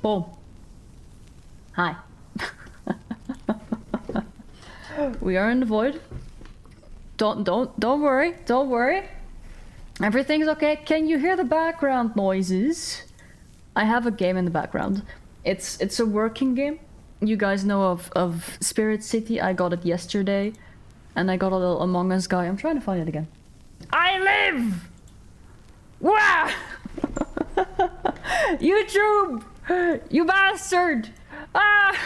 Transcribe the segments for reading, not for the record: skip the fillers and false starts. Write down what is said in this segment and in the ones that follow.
Boom. Hi. We are in the void. Don't worry. Don't worry. Everything's okay. Can you hear the background noises? I have a game in the background. It's a working game. You guys know of Spirit City. I got it yesterday. And I got a little Among Us guy. I'm trying to find it again. I live! Wow! YouTube! You bastard! Ah!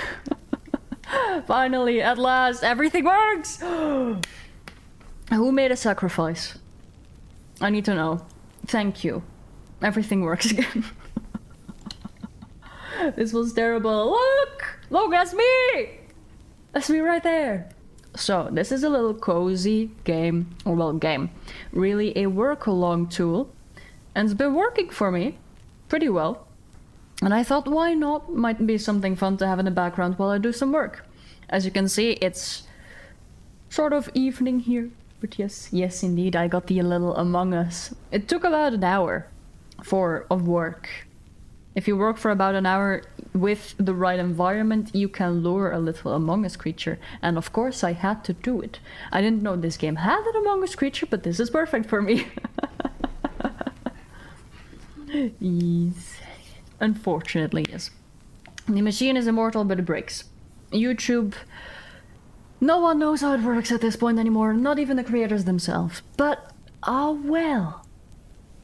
Finally, at last, everything works! Who made a sacrifice? I need to know. Thank you. Everything works again. This was terrible. Look! Look, that's me! That's me right there. So, this is a little cozy game, or well, game. Really a work-along tool. And it's been working for me pretty well. And I thought, why not? Might be something fun to have in the background while I do some work. As you can see, it's sort of evening here. But yes indeed, I got the little Among Us. It took about an hour of work. If you work for about an hour with the right environment, you can lure a little Among Us creature. And of course I had to do it. I didn't know this game had an Among Us creature, but this is perfect for me. Yes. Unfortunately, yes. The machine is immortal, but it breaks. YouTube... No one knows how it works at this point anymore, not even the creators themselves. But, well.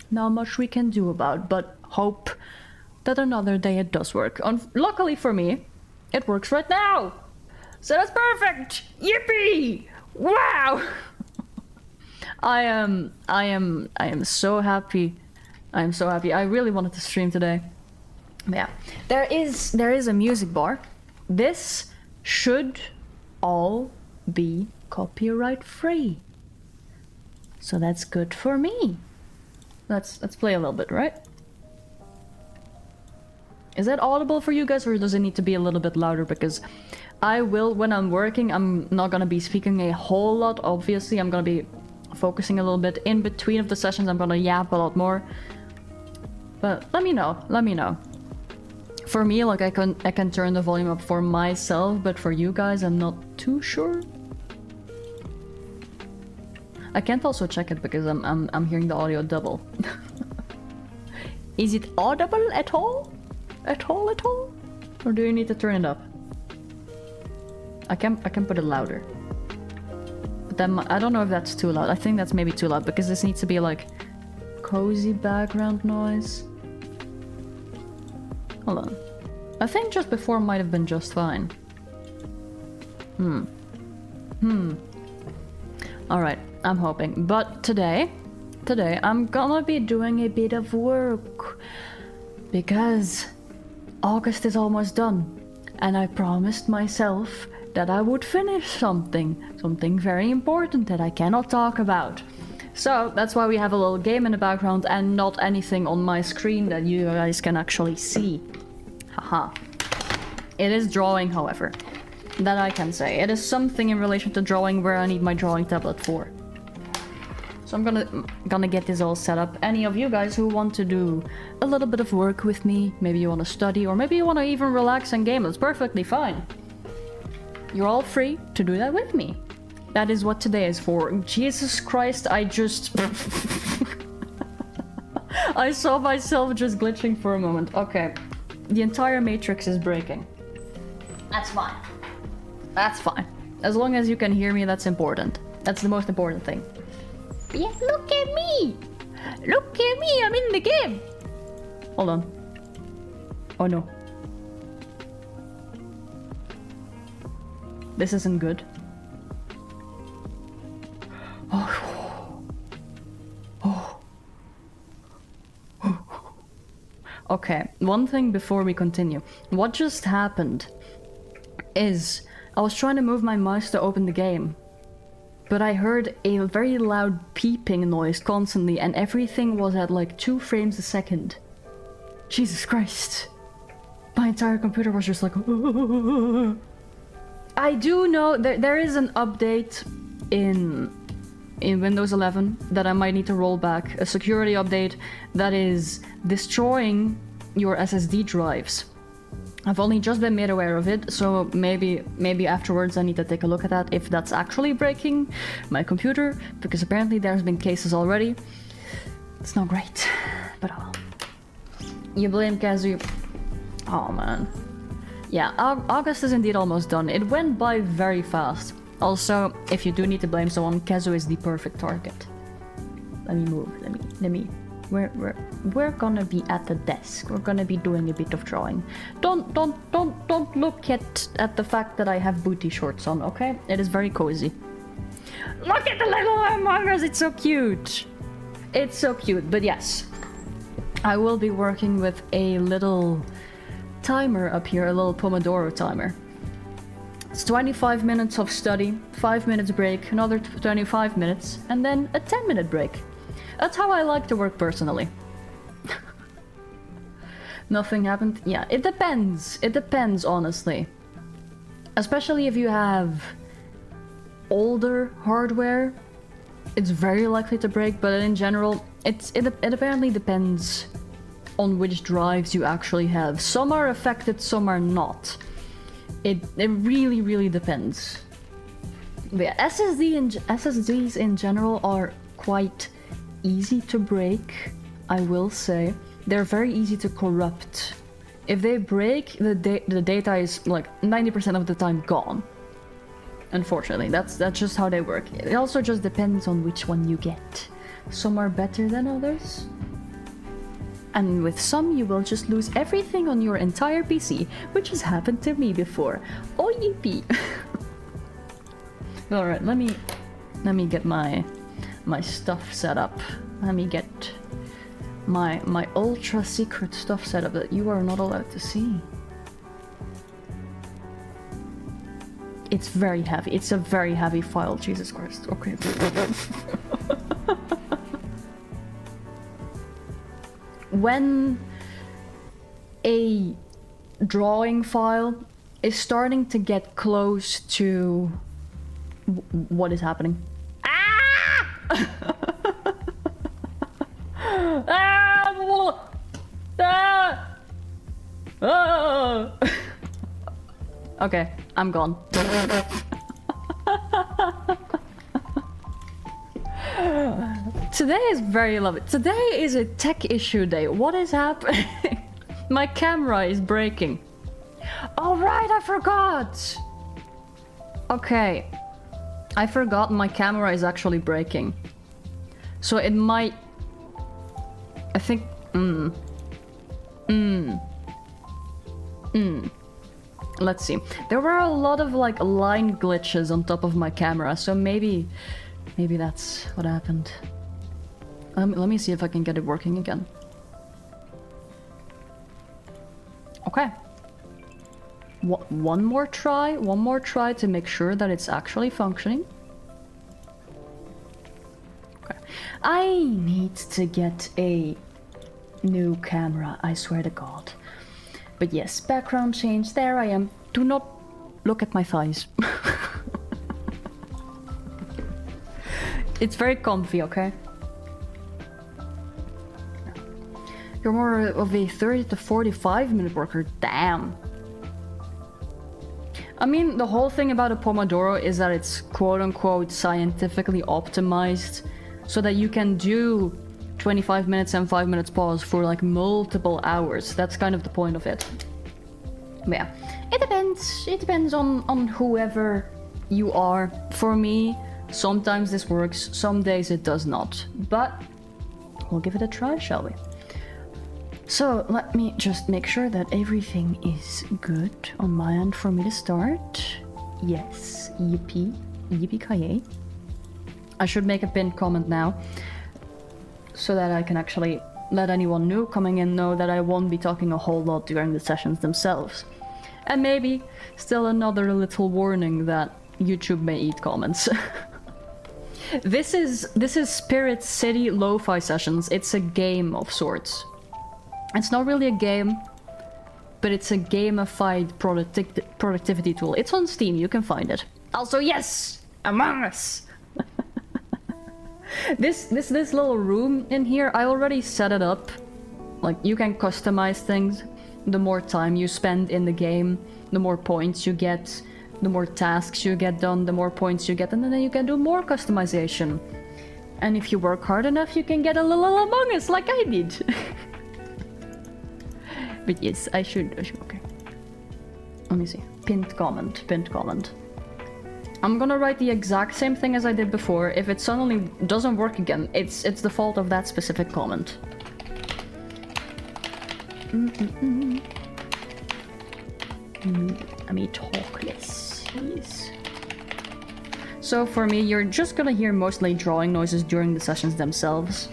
Not much we can do about it, but hope that another day it does work. Luckily for me, it works right now. So that's perfect! Yippee! Wow! I am so happy. I am so happy. I really wanted to stream today. Yeah. There is a music bar. This should all be copyright free. So that's good for me. Let's play a little bit, right? Is that audible for you guys, or does it need to be a little bit louder? Because I will, when I'm working, I'm not gonna be speaking a whole lot, obviously. I'm gonna be focusing a little bit. In between of the sessions, I'm gonna yap a lot more. But let me know. For me, like, I can turn the volume up for myself, but for you guys, I'm not too sure. I can't also check it because I'm hearing the audio double. Is it audible at all? At all? Or do you need to turn it up? I can put it louder. But then I don't know if that's too loud. I think that's maybe too loud because this needs to be like cozy background noise. Hold on. I think just before might have been just fine. Alright, I'm hoping. But today I'm gonna be doing a bit of work. Because August is almost done. And I promised myself that I would finish something very important that I cannot talk about. So that's why we have a little game in the background and not anything on my screen that you guys can actually see. Haha. It is drawing, however. That I can say. It is something in relation to drawing where I need my drawing tablet for. So I'm gonna get this all set up. Any of you guys who want to do a little bit of work with me, maybe you want to study, or maybe you want to even relax and game, that's perfectly fine. You're all free to do that with me. That is what today is for. Jesus Christ, I just... I saw myself just glitching for a moment. Okay. The entire matrix is breaking. That's fine. That's fine. As long as you can hear me, that's important. That's the most important thing. Yeah, look at me! Look at me, I'm in the game! Hold on. Oh no. This isn't good. Oh. Okay, one thing before we continue. What just happened is I was trying to move my mouse to open the game, but I heard a very loud peeping noise constantly and everything was at like 2 frames a second. Jesus Christ. My entire computer was just like... I do know there is an update in Windows 11 that I might need to roll back. A security update that is destroying your SSD drives. I've only just been made aware of it, so maybe afterwards I need to take a look at that if that's actually breaking my computer, because apparently there's been cases already. It's not great, but oh well. You blame Kazu. Oh man. Yeah, August is indeed almost done. It went by very fast. Also, if you do need to blame someone, Kazu is the perfect target. Let me move. Let me. We're gonna be at the desk. We're gonna be doing a bit of drawing. Don't look at the fact that I have booty shorts on, okay? It is very cozy. Look at the little Among Us, it's so cute. It's so cute, but yes. I will be working with a little timer up here, a little Pomodoro timer. It's 25 minutes of study, 5 minutes break, another 25 minutes, and then a 10-minute break. That's how I like to work personally. Nothing happened? Yeah, it depends. It depends, honestly. Especially if you have older hardware, it's very likely to break, but in general, it apparently depends on which drives you actually have. Some are affected, some are not. It really depends. But yeah, SSDs in general are quite easy to break, I will say. They're very easy to corrupt. If they break, the data is like 90% of the time gone. Unfortunately, that's just how they work. It also just depends on which one you get. Some are better than others. And with some, you will just lose everything on your entire PC, which has happened to me before. Oh, yippee! Alright, let me get my stuff set up. Let me get my ultra secret stuff set up that you are not allowed to see. It's very heavy. It's a very heavy file, Jesus Christ. Okay. When a drawing file is starting to get close to what is happening. Ah! Ah! Ah! Ah! Okay, I'm gone. Today is very lovely. Today is a tech issue day. What is happening? My camera is breaking. Oh right, I forgot. Okay. I forgot my camera is actually breaking. So it might... I think... Let's see. There were a lot of like line glitches on top of my camera, so maybe that's what happened. Let me see if I can get it working again. Okay. One more try to make sure that it's actually functioning. Okay. I need to get a new camera, I swear to God. But yes, background change, there I am. Do not look at my thighs. It's very comfy, okay? You're more of a 30 to 45 minute worker, damn. I mean, the whole thing about a Pomodoro is that it's quote-unquote scientifically optimized so that you can do 25 minutes and 5 minutes pause for like multiple hours. That's kind of the point of it. But yeah, it depends. It depends on whoever you are. For me, sometimes this works, some days it does not. But we'll give it a try, shall we? So let me just make sure that everything is good on my end for me to start. Yes, yippee, yippee-ki-yay. I should make a pinned comment now, so that I can actually let anyone new coming in know that I won't be talking a whole lot during the sessions themselves. And maybe still another little warning that YouTube may eat comments. This is Spirit City Lo-Fi Sessions. It's a game of sorts. It's not really a game, but it's a gamified productivity tool. It's on Steam, you can find it. Also, yes! Among Us! This little room in here, I already set it up Like, you can customize things. The more time you spend in the game, the more points you get, the more tasks you get done, the more points you get, and then you can do more customization. And if you work hard enough, you can get a little Among Us like I did. But yes, I should, okay. Let me see. Pinned comment. I'm gonna write the exact same thing as I did before. If it suddenly doesn't work again, it's the fault of that specific comment. Let me talk less, please. So for me, you're just gonna hear mostly drawing noises during the sessions themselves.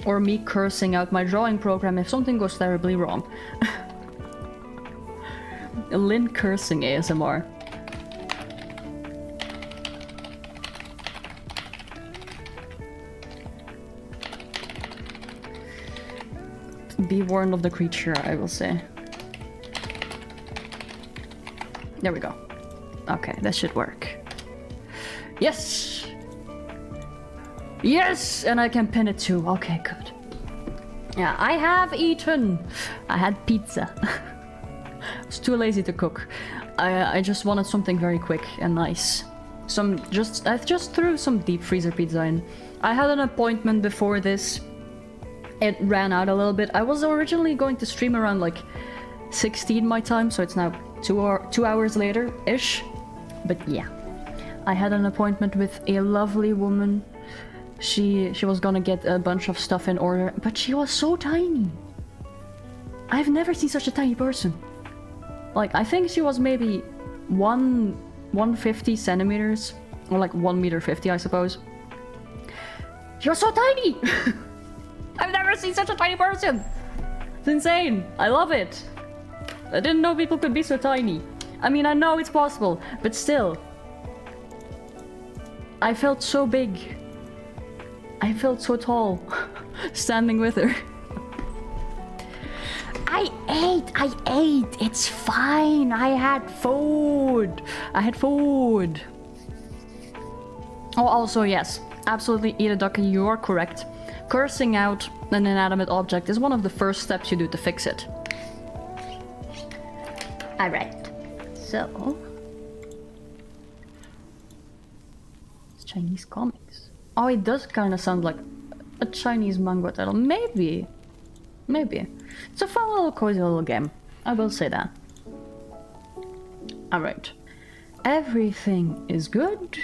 Or me cursing out my drawing program if something goes terribly wrong. Lynn cursing ASMR. Be warned of the creature, I will say. There we go. Okay, that should work. Yes! Yes! And I can pin it too. Okay, good. Yeah, I have eaten. I had pizza. I was too lazy to cook. I just wanted something very quick and nice. I just threw some deep freezer pizza in. I had an appointment before this. It ran out a little bit. I was originally going to stream around like 16 my time, so it's now 2 hours later-ish. But yeah, I had an appointment with a lovely woman. She was gonna get a bunch of stuff in order, but she was so tiny. I've never seen such a tiny person. Like, I think she was maybe 150 centimeters, or like 1.50 m, I suppose. She was so tiny! I've never seen such a tiny person! It's insane! I love it! I didn't know people could be so tiny. I mean, I know it's possible, but still. I felt so big. I felt so tall, standing with her. I ate! It's fine! I had food! Oh, also, yes. Absolutely, Ida Ducky, you are correct. Cursing out an inanimate object is one of the first steps you do to fix it. Alright. So... it's Chinese comics. Oh, it does kind of sound like a Chinese manga title. Maybe. It's a fun little cozy little game. I will say that. Alright. Everything is good.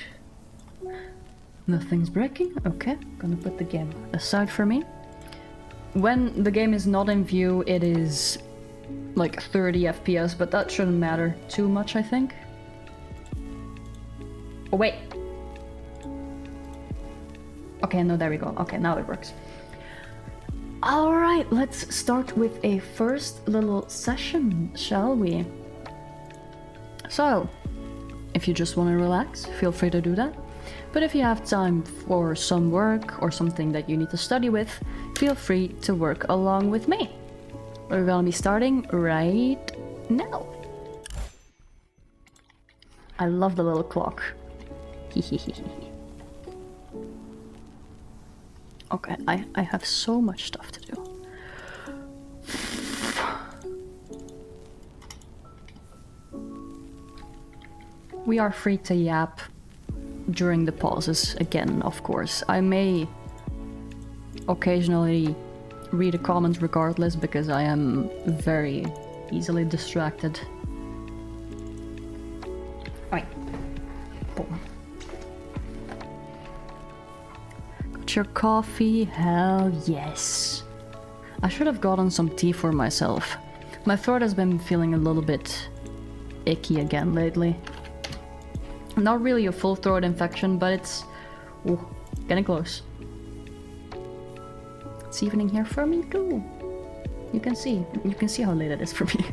Nothing's breaking. Okay, gonna put the game aside for me. When the game is not in view, it is like 30 FPS, but that shouldn't matter too much, I think. Oh, wait. Okay, no, there we go. Okay, now it works. Alright, let's start with a first little session, shall we? So, if you just want to relax, feel free to do that. But if you have time for some work or something that you need to study with, feel free to work along with me. We're gonna be starting right now. I love the little clock. Okay, I have so much stuff to do. We are free to yap during the pauses again, of course. I may occasionally read a comment regardless, because I am very easily distracted. Alright. Boom. Got your coffee? Hell yes. I should have gotten some tea for myself. My throat has been feeling a little bit icky again lately. Not really a full throat infection, but it's getting close. It's evening here for me too. You can see how late it is for me.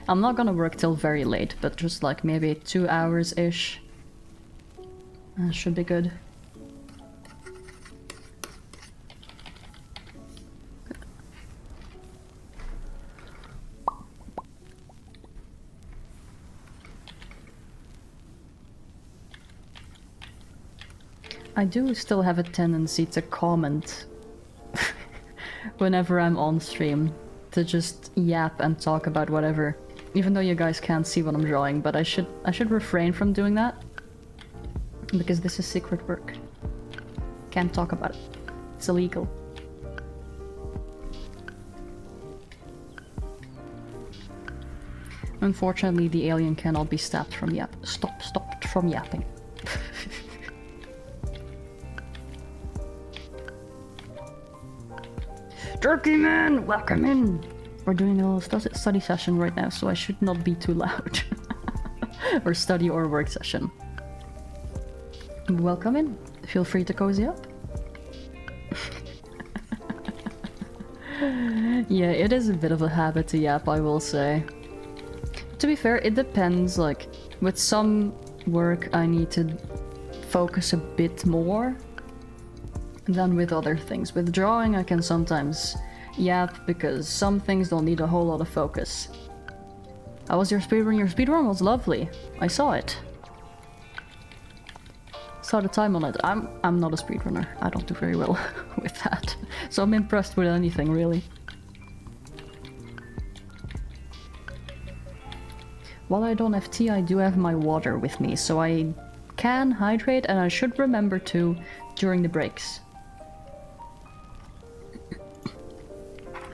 I'm not gonna work till very late, but just like maybe 2 hours-ish. Should be good. I do still have a tendency to comment whenever I'm on stream, to just yap and talk about whatever. Even though you guys can't see what I'm drawing, but I should refrain from doing that. Because this is secret work. Can't talk about it. It's illegal. Unfortunately, the alien cannot be stopped from stopped from yapping. Turkey man, welcome in! We're doing a little study session right now, so I should not be too loud. Or study or work session. Welcome in. Feel free to cozy up. Yeah, it is a bit of a habit to yap, I will say. To be fair, it depends, like, with some work I need to focus a bit more than with other things. With drawing I can sometimes yap because some things don't need a whole lot of focus. How was your speedrun? Your speedrun was lovely. I saw it. Saw the time on it. I'm not a speedrunner. I don't do very well with that. So I'm impressed with anything, really. While I don't have tea, I do have my water with me, so I can hydrate, and I should remember to during the breaks.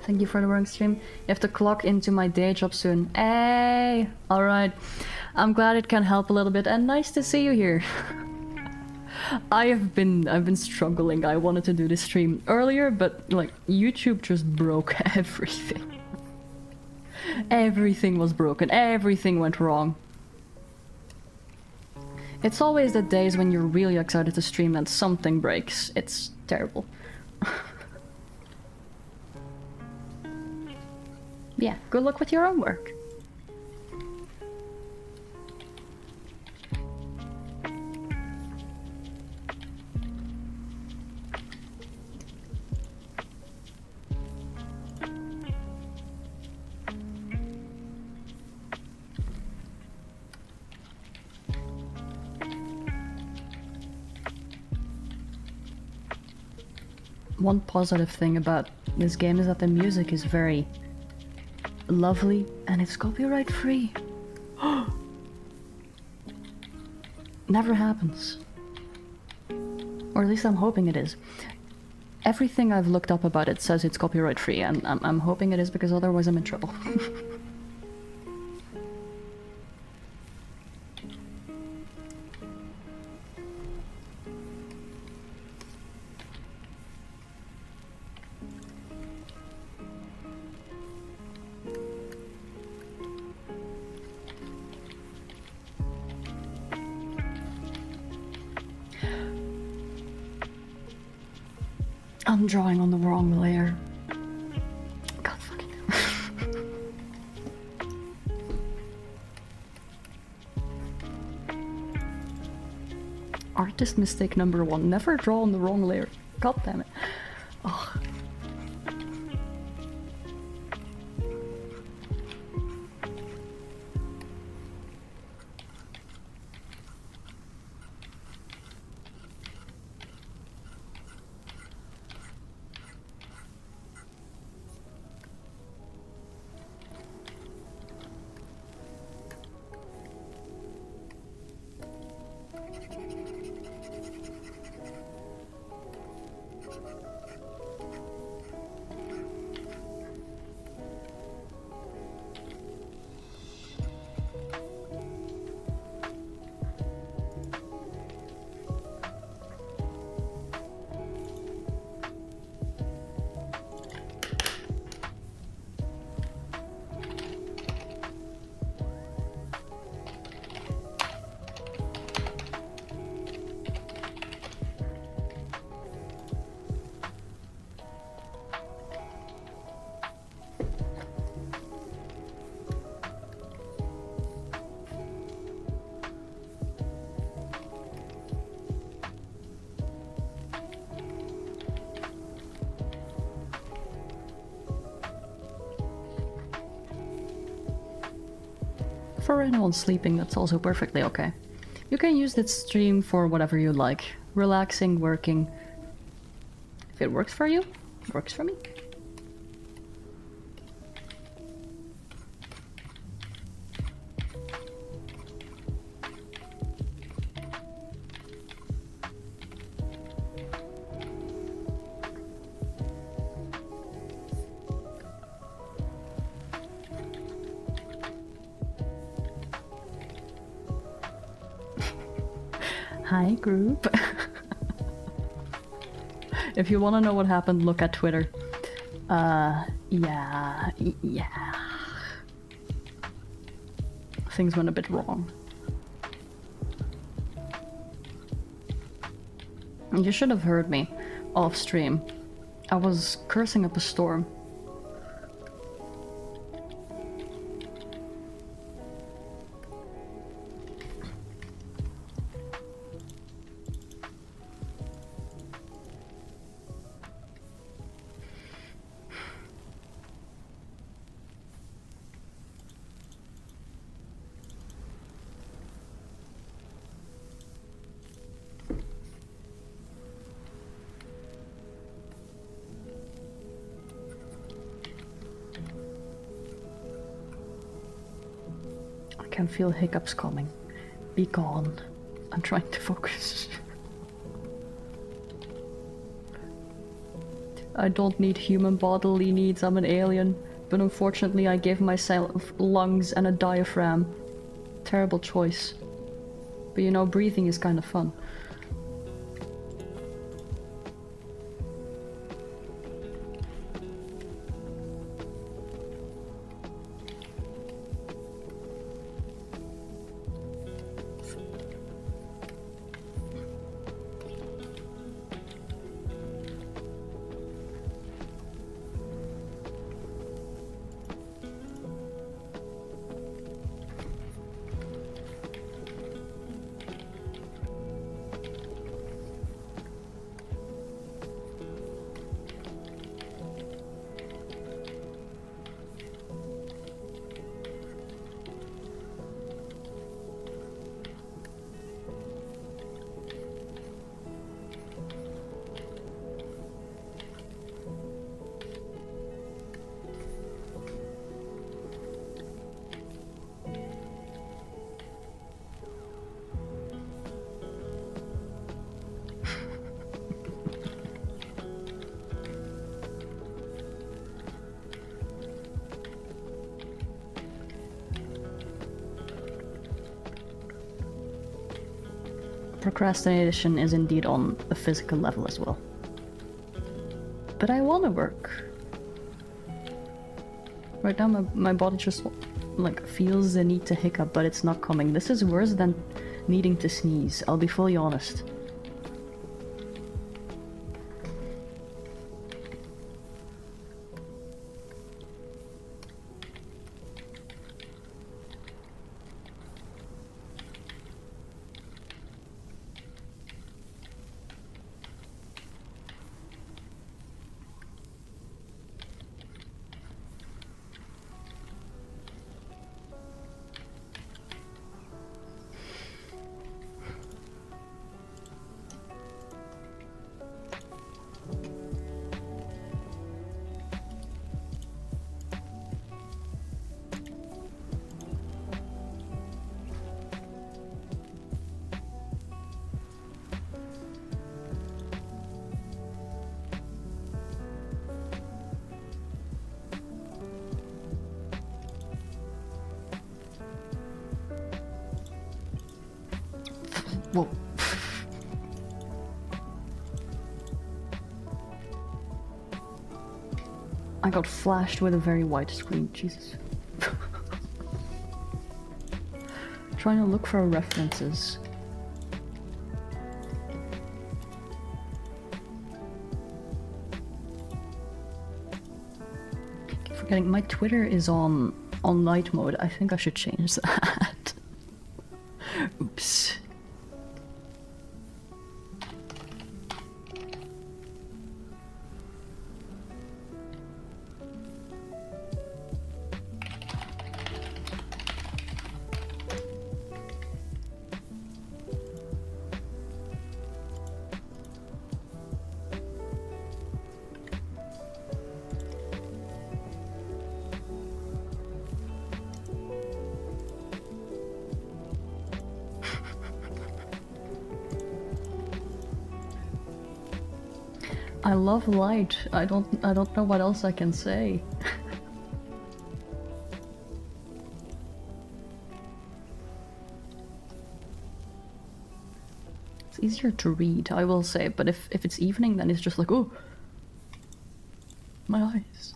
Thank you for the work stream. You have to clock into my day job soon. Hey! Alright. I'm glad it can help a little bit, and nice to see you here. I've been struggling. I wanted to do this stream earlier, but like YouTube just broke everything. Everything was broken. Everything went wrong. It's always the days when you're really excited to stream and something breaks. It's terrible. Yeah, good luck with your own work. One positive thing about this game is that the music is very lovely and it's copyright free. Never happens. Or at least I'm hoping it is. Everything I've looked up about it says it's copyright free, and I'm hoping it is, because otherwise I'm in trouble. I'm drawing on the wrong layer. God fucking hell. Artist mistake number 1. Never draw on the wrong layer. God damn it. Oh. For anyone sleeping, that's also perfectly okay. You can use this stream for whatever you like. relaxing, working. If it works for you, it works for me. Hi, group. If you want to know what happened, look at Twitter. Yeah. Things went a bit wrong. You should have heard me off stream. I was cursing up a storm. I can feel hiccups coming. Be gone. I'm trying to focus. I don't need human bodily needs, I'm an alien. But unfortunately I gave myself lungs and a diaphragm. Terrible choice. But you know, breathing is kind of fun. Procrastination is indeed on a physical level as well. But I want to work. Right now my body just like feels the need to hiccup, but it's not coming. This is worse than needing to sneeze, I'll be fully honest. Whoa. I got flashed with a very wide screen, Jesus. Trying to look for references. Keep forgetting my Twitter is on night mode. I think I should change that. Oops. I love light. I don't know what else I can say. It's easier to read, I will say, but if it's evening, then it's just like, oh, my eyes.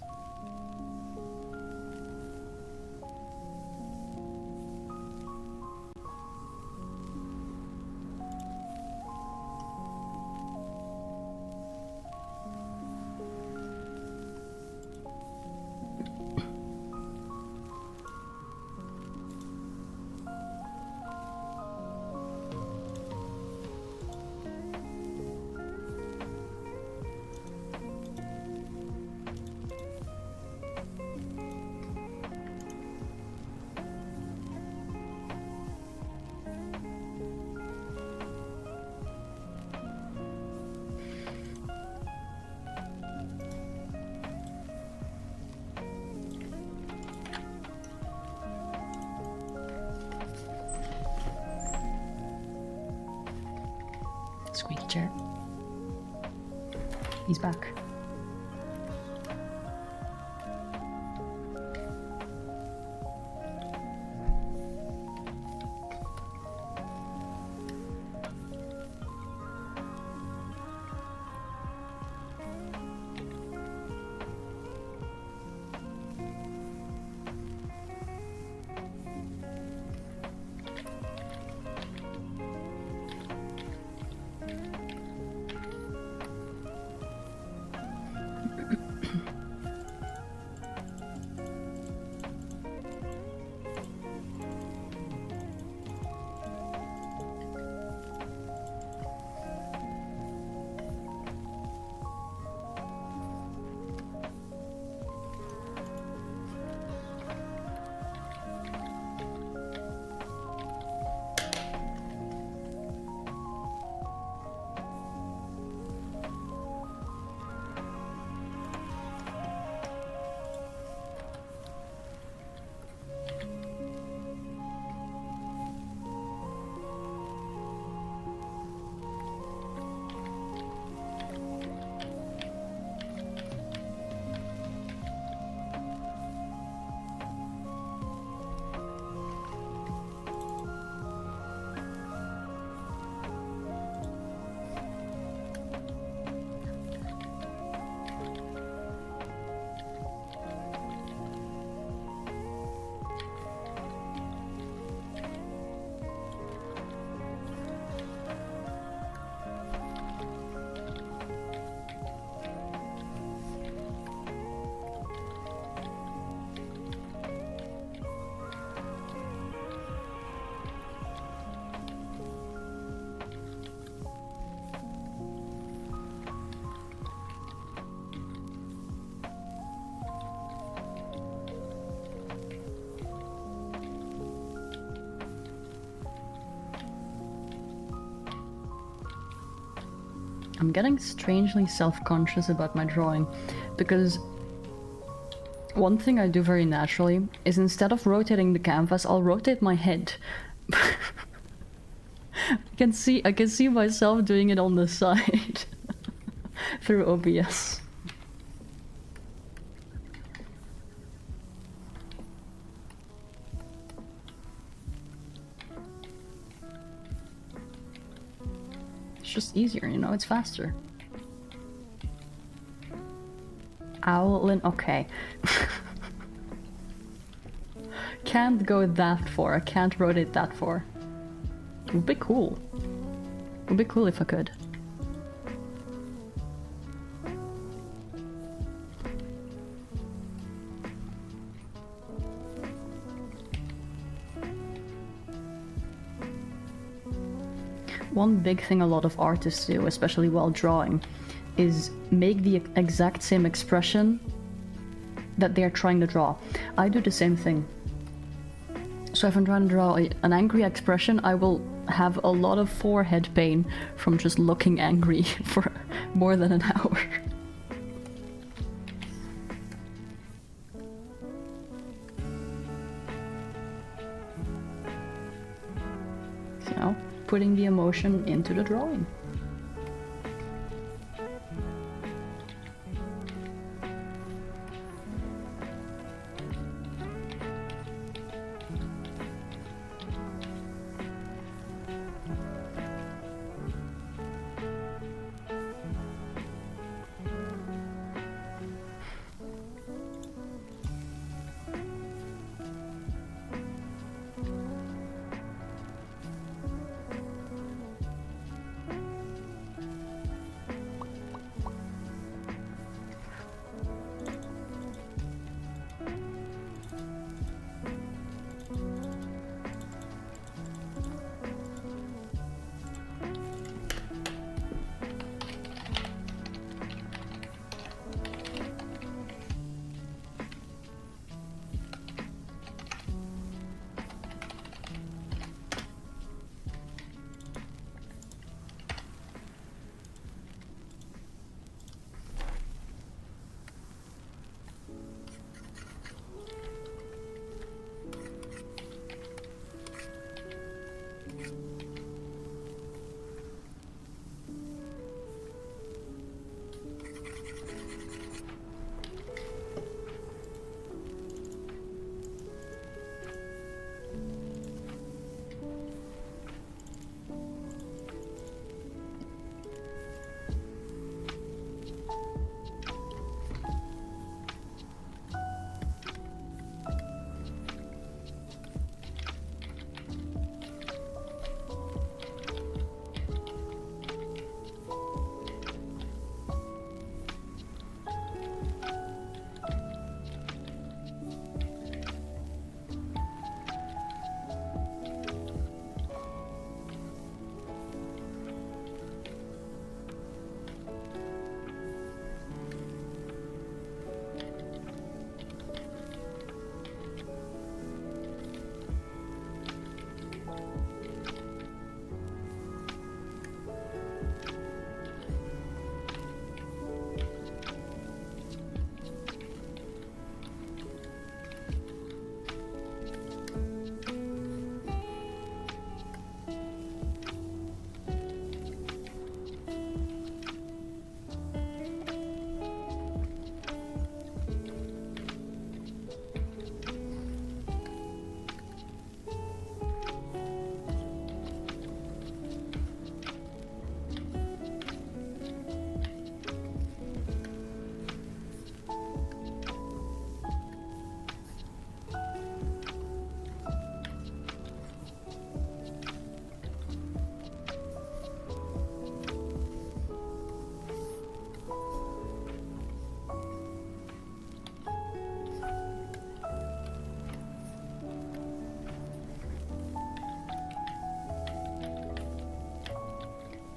Squeaky chair. He's back. I'm getting strangely self-conscious about my drawing, because one thing I do very naturally is instead of rotating the canvas, I'll rotate my head. I can see myself doing it on the side through OBS. Just easier, you know, it's faster. Owlin, okay. Can't go that far, I can't rotate that far. It would be cool. It would be cool if I could. One big thing a lot of artists do, especially while drawing, is make the exact same expression that they're trying to draw. I do the same thing. So if I'm trying to draw an angry expression, I will have a lot of forehead pain from just looking angry for more than an hour. You know, putting the emotion into the drawing.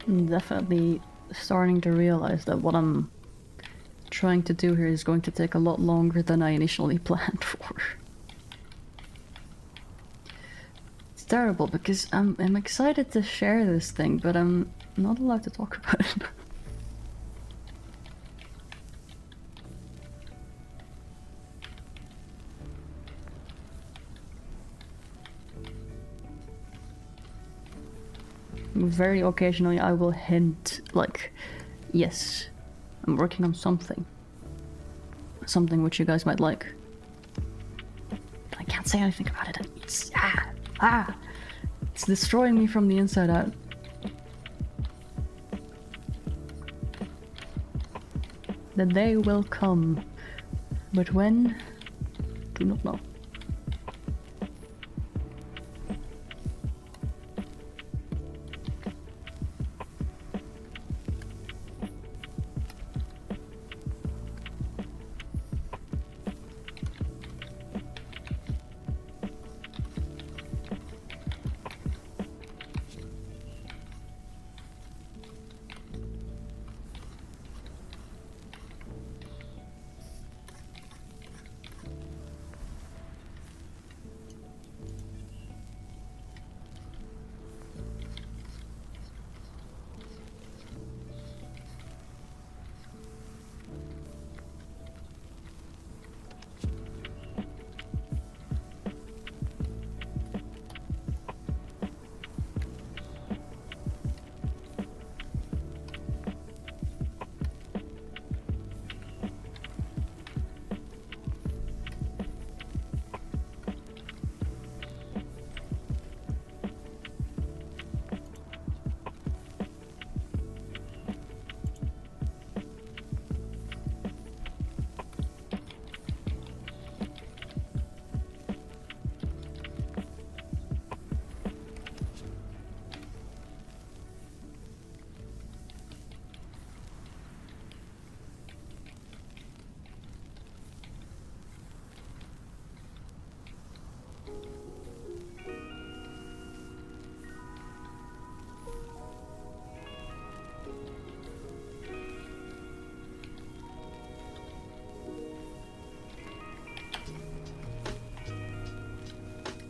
I'm definitely starting to realize that what I'm trying to do here is going to take a lot longer than I initially planned for. It's terrible because I'm excited to share this thing, but I'm not allowed to talk about it. Very occasionally I will hint, like, yes, I'm working on something. Something which you guys might like. But I can't say anything about it. It's, it's destroying me from the inside out. The day will come, but when? Do not know.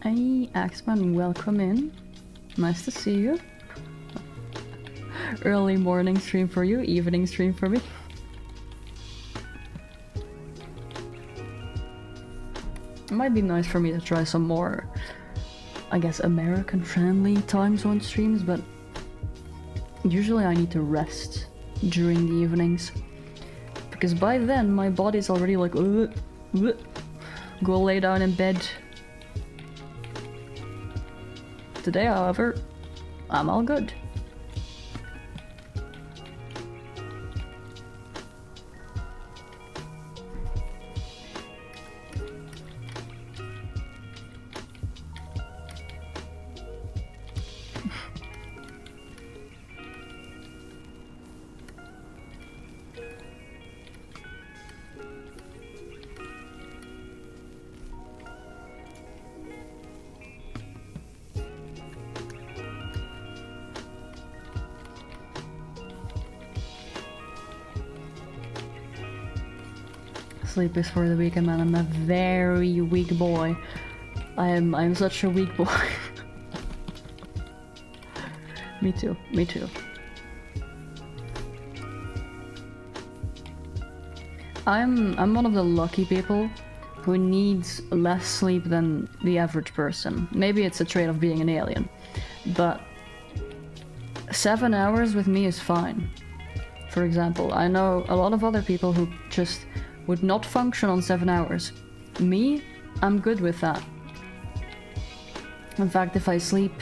Hey, Axeman, welcome in. Nice to see you. Early morning stream for you, evening stream for me. It might be nice for me to try some more, I guess, American-friendly time zone streams, but usually I need to rest during the evenings. Because by then, my body's already like, go lay down in bed. Today, however, I'm all good. Sleep is for the weak, man. I'm a very weak boy. I'm such a weak boy. Me too, me too. I'm one of the lucky people who needs less sleep than the average person. Maybe it's a trait of being an alien, but 7 hours with me is fine. For example, I know a lot of other people who just would not function on 7 hours. Me, I'm good with that. In fact, if I sleep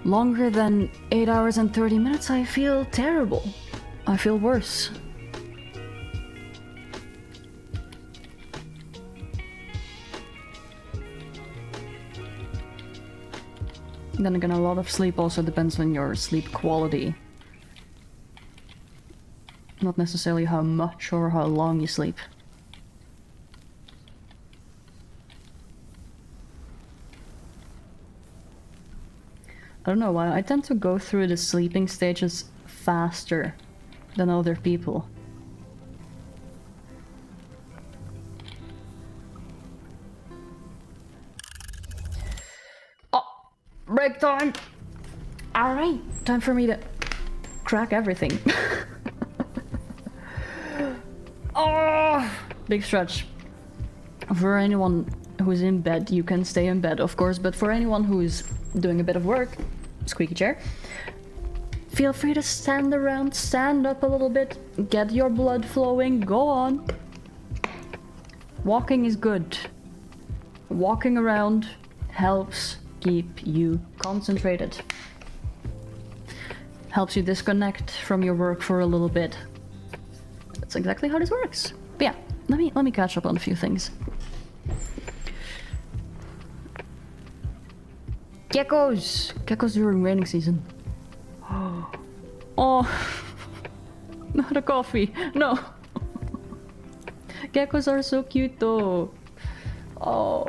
longer than 8 hours and 30 minutes, I feel terrible. I feel worse. Then again, a lot of sleep also depends on your sleep quality. Not necessarily how much or how long you sleep. I don't know why, I tend to go through the sleeping stages faster than other people. Oh, break time! Alright, time for me to crack everything. Oh, big stretch. For anyone who's in bed, you can stay in bed, of course, but for anyone who's doing a bit of work, squeaky chair, feel free to stand around, stand up a little bit, get your blood flowing, go on. Walking is good. Walking around helps keep you concentrated. Helps you disconnect from your work for a little bit. That's exactly how this works. But yeah, let me catch up on a few things. Geckos! Geckos during raining season. Oh, not a coffee. No. Geckos are so cute though. Oh.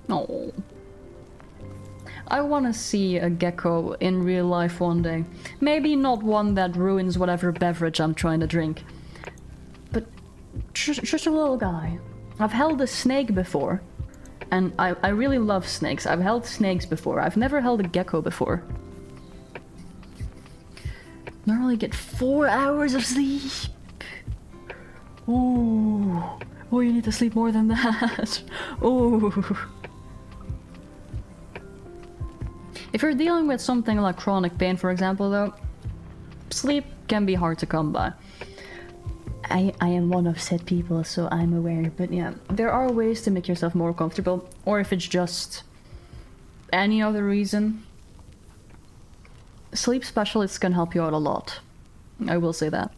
Oh. I want to see a gecko in real life one day. Maybe not one that ruins whatever beverage I'm trying to drink. But just a little guy. I've held a snake before. And I really love snakes. I've held snakes before. I've never held a gecko before. Normally get 4 hours of sleep. Ooh. Oh, you need to sleep more than that. Ooh. If you're dealing with something like chronic pain, for example, though, sleep can be hard to come by. I am one of said people, so I'm aware, but yeah, there are ways to make yourself more comfortable, or if it's just any other reason, sleep specialists can help you out a lot. I will say that.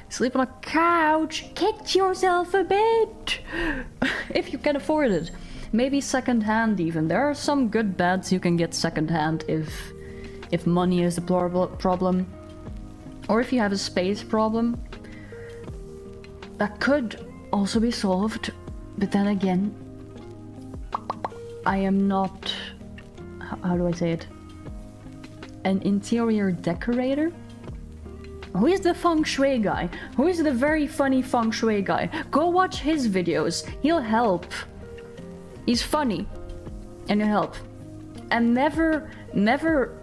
Sleep on a couch, get yourself a bed! If you can afford it. Maybe second-hand even. There are some good beds you can get second-hand if money is the problem. Or if you have a space problem. That could also be solved. But then again, I am not... How do I say it? An interior decorator? Who is the feng shui guy? Who is the very funny feng shui guy? Go watch his videos. He'll help. He's funny, and he'll help. And never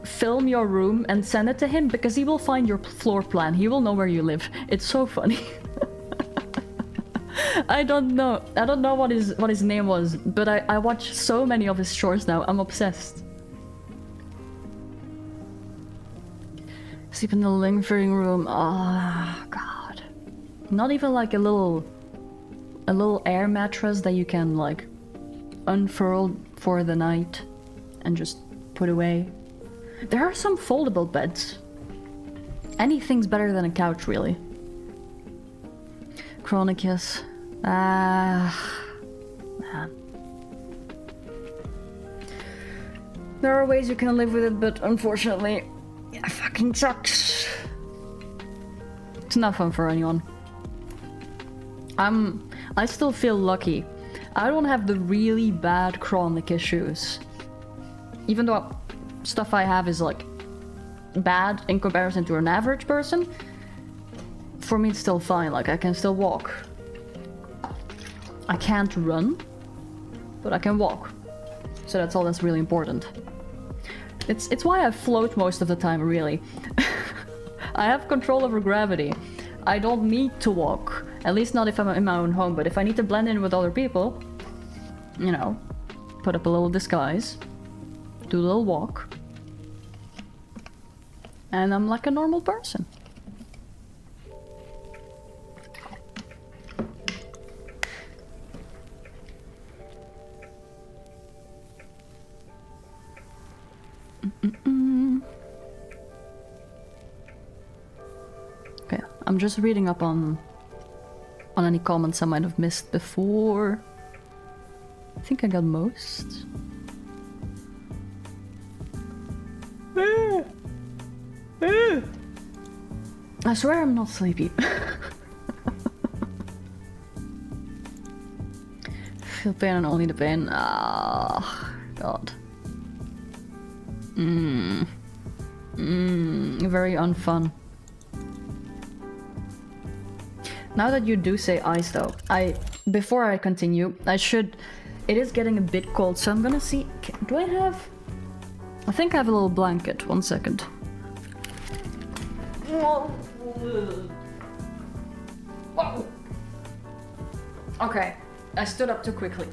film your room and send it to him, because he will find your floor plan. He will know where you live. It's so funny. I don't know what his name was, but I watch so many of his shorts now. I'm obsessed. Sleep in the living room. Oh god. Not even like a little air mattress that you can like unfurl for the night and just put away. There are some foldable beds. Anything's better than a couch, really. Chronicus. Man. There are ways you can live with it, but unfortunately, it fucking sucks. It's not fun for anyone. I still feel lucky. I don't have the really bad chronic issues. Even though stuff I have is like bad in comparison to an average person, for me it's still fine. Like I can still walk. I can't run, but I can walk. So that's all that's really important. It's why I float most of the time, really. I have control over gravity. I don't need to walk. At least not if I'm in my own home, but if I need to blend in with other people, you know, put up a little disguise, do a little walk, and I'm like a normal person. Okay, I'm just reading up on any comments I might have missed before. I think I got most. I swear I'm not sleepy. feel pain and only the pain. Ah, God. Very unfun. Now that you do say ice though, before I continue, it is getting a bit cold, so I'm gonna see, do I have, I think I have a little blanket, 1 second. Okay, I stood up too quickly.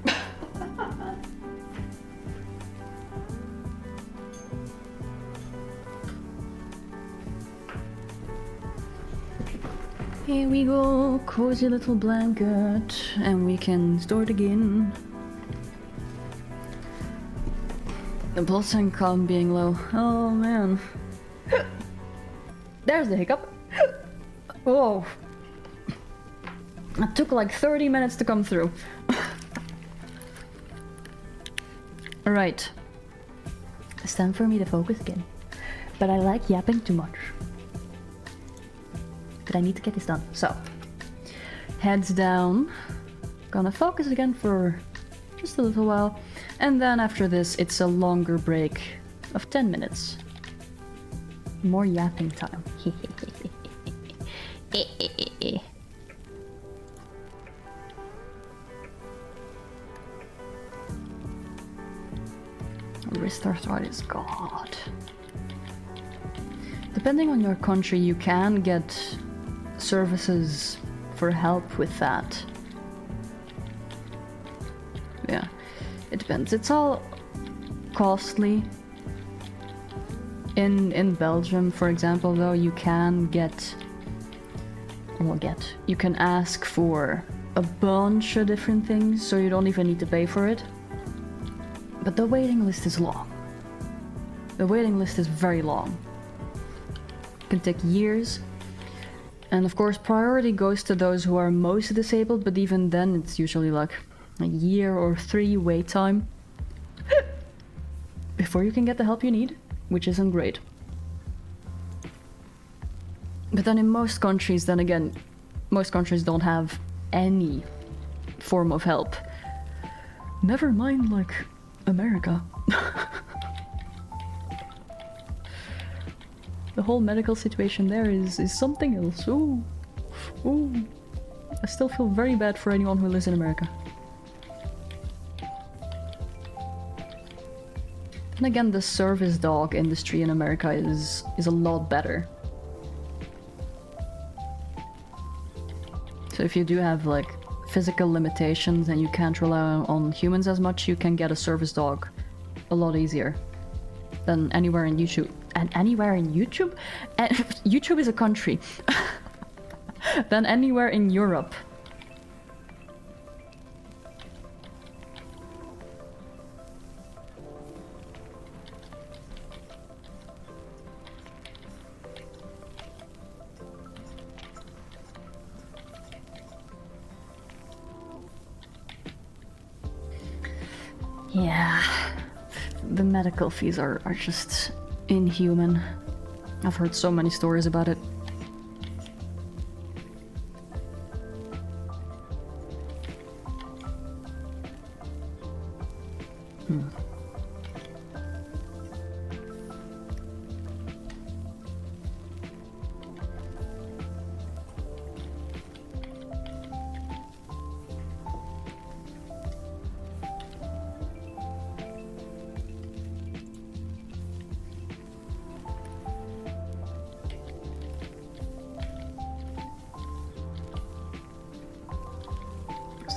Here we go, cozy little blanket, and we can start again. The pulse and calm being low. Oh man. There's the hiccup. Whoa. It took like 30 minutes to come through. Alright. It's time for me to focus again. But I like yapping too much. But I need to get this done. So, heads down. Gonna focus again for just a little while. And then after this, it's a longer break of 10 minutes. More yapping time. Wrist arthritis, God. Depending on your country, you can get services for help with that. Yeah, it depends. It's all costly. In Belgium, for example, though, you can you can ask for a bunch of different things, so you don't even need to pay for it. But the waiting list is long. The waiting list is very long. It can take years. And of course, priority goes to those who are most disabled, but even then it's usually like a year or 3 wait time before you can get the help you need, which isn't great. But then in most countries, then again, most countries don't have any form of help. Never mind, like, America. The whole medical situation there is something else. Ooh. Ooh. I still feel very bad for anyone who lives in America. And again, the service dog industry in America is a lot better. So if you do have like physical limitations and you can't rely on humans as much, you can get a service dog a lot easier than anywhere in YouTube. And anywhere in YouTube? YouTube is a country. Than anywhere in Europe. Yeah, the medical fees are just inhuman. I've heard so many stories about it.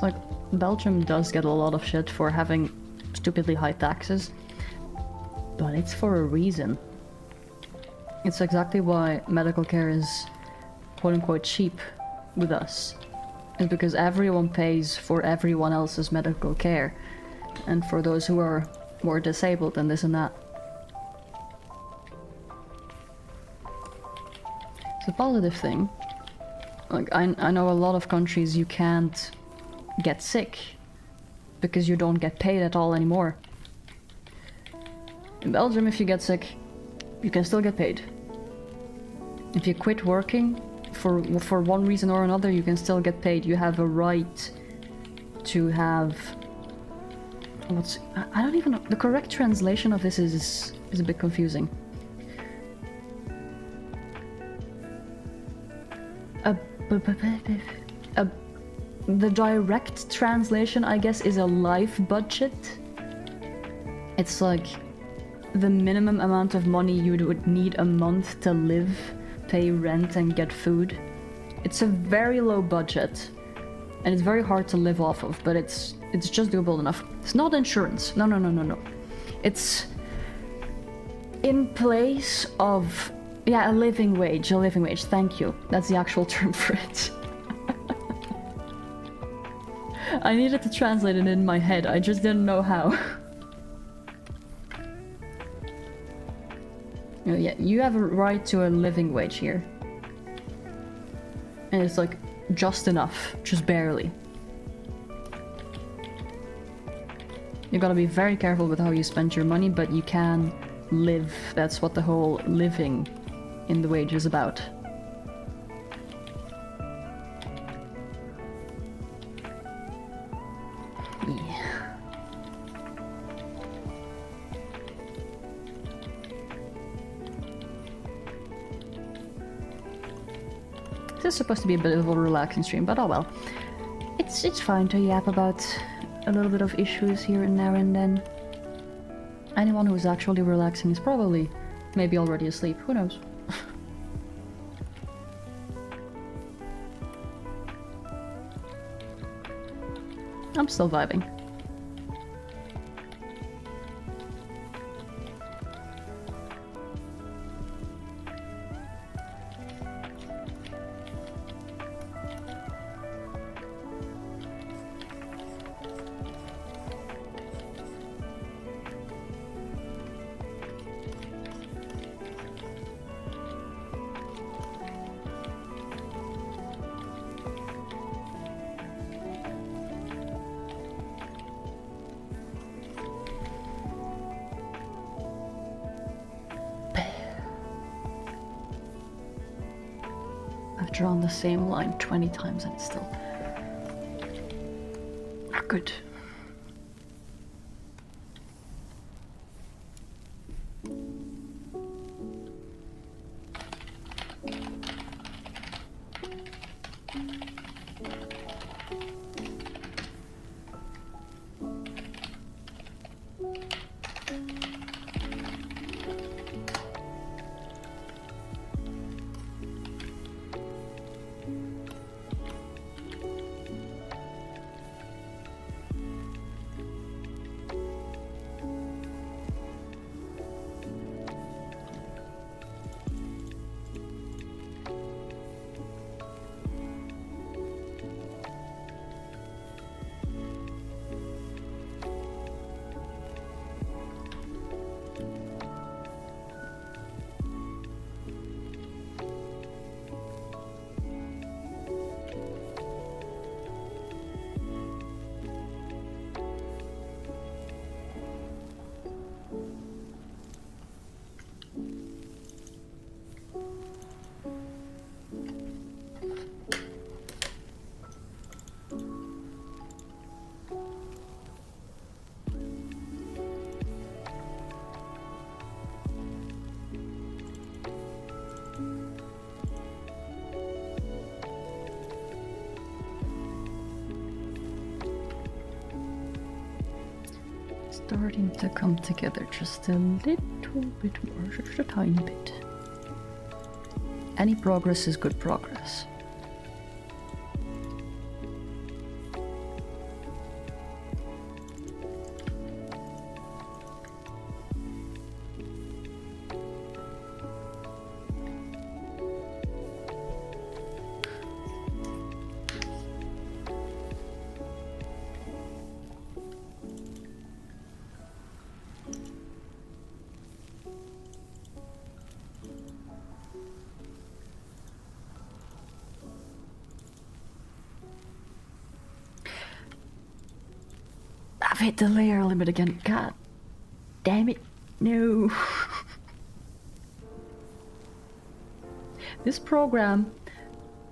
Like, Belgium does get a lot of shit for having stupidly high taxes, but it's for a reason. It's exactly why medical care is quote-unquote cheap with us. It's because everyone pays for everyone else's medical care, and for those who are more disabled and this and that. It's a positive thing. Like, I know a lot of countries you can't get sick because you don't get paid at all anymore. In Belgium, if you get sick, you can still get paid. If you quit working for one reason or another, you can still get paid. You have a right to have What's... I don't even know. The correct translation of this is a bit confusing. The direct translation, I guess, is a life budget. It's like the minimum amount of money you would need a month to live, pay rent, and get food. It's a very low budget, and it's very hard to live off of, but it's just doable enough. It's not insurance. No. It's in place of... yeah, a living wage, thank you. That's the actual term for it. I needed to translate it in my head, I just didn't know how. Oh, yeah, you have a right to a living wage here. And it's like, just enough, just barely. You gotta be very careful with how you spend your money, but you can live. That's what the whole living in the wage is about. Yeah. This is supposed to be a bit of a relaxing stream, but oh well. It's fine to yap about a little bit of issues here and now and then. Anyone who's actually relaxing is probably maybe already asleep, who knows? I'm still vibing. I've drawn the same line 20 times and it's still not good. Starting to come together just a little bit more, just a tiny bit. Any progress is good progress. I've hit the layer limit again. God damn it. No. This program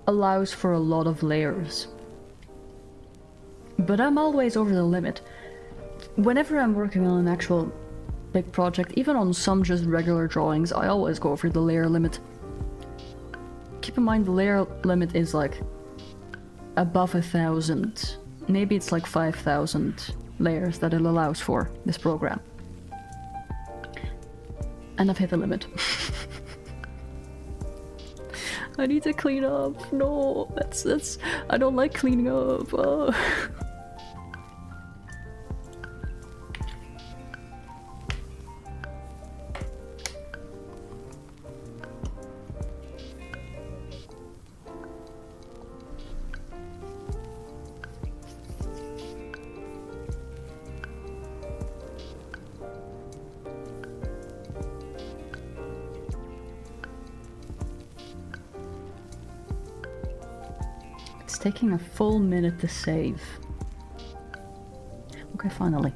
allows for a lot of layers, but I'm always over the limit. whenever I'm working on an actual big project, even on some just regular drawings, I always go for the layer limit. Keep in mind the layer limit is like above 1,000. Maybe it's like 5,000 layers that it allows for this program. And I've hit the limit. I need to clean up. No, that's I don't like cleaning up. It's taking a full minute to save. Okay, finally.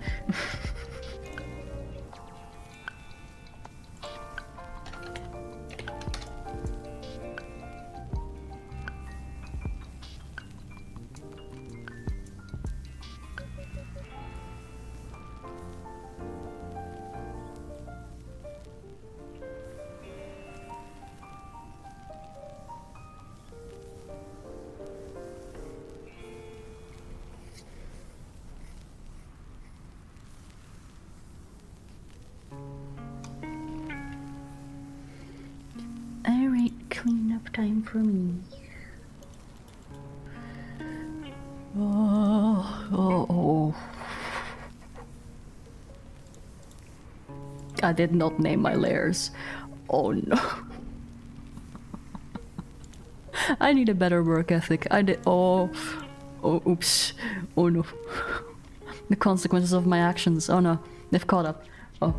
Alright, cleanup time for me. Oh. I did not name my layers. Oh no. I need a better work ethic. Oh, oops. Oh no. The consequences of my actions. Oh no, they've caught up. Oh.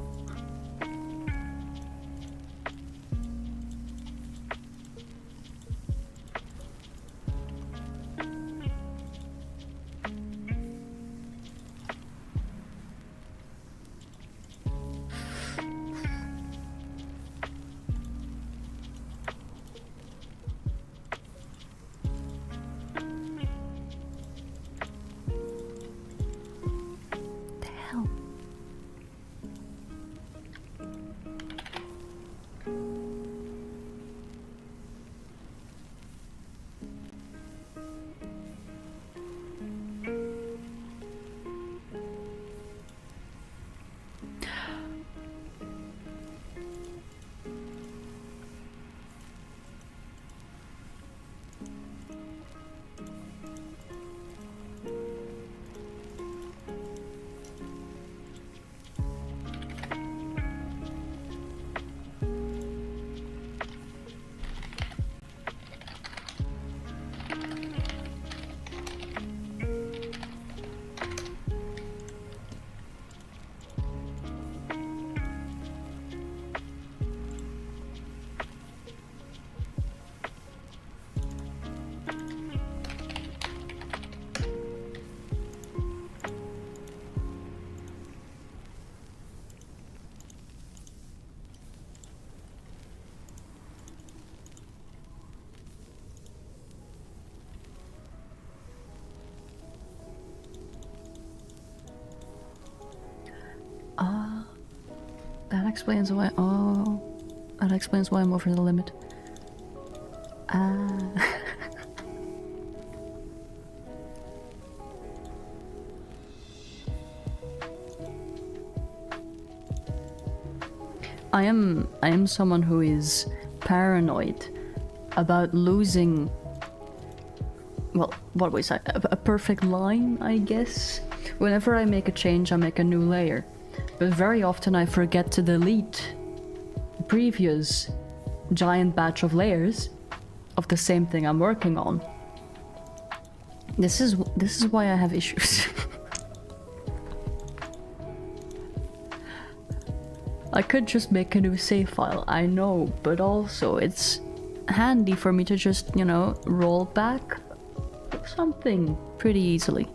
That explains why. Oh, that explains why I'm over the limit. I am someone who is paranoid about losing. Well, what was I? A perfect line, I guess. Whenever I make a change, I make a new layer. But very often I forget to delete the previous giant batch of layers of the same thing I'm working on. This is why I have issues. I could just make a new save file, I know, but also it's handy for me to just, you know, roll back something pretty easily.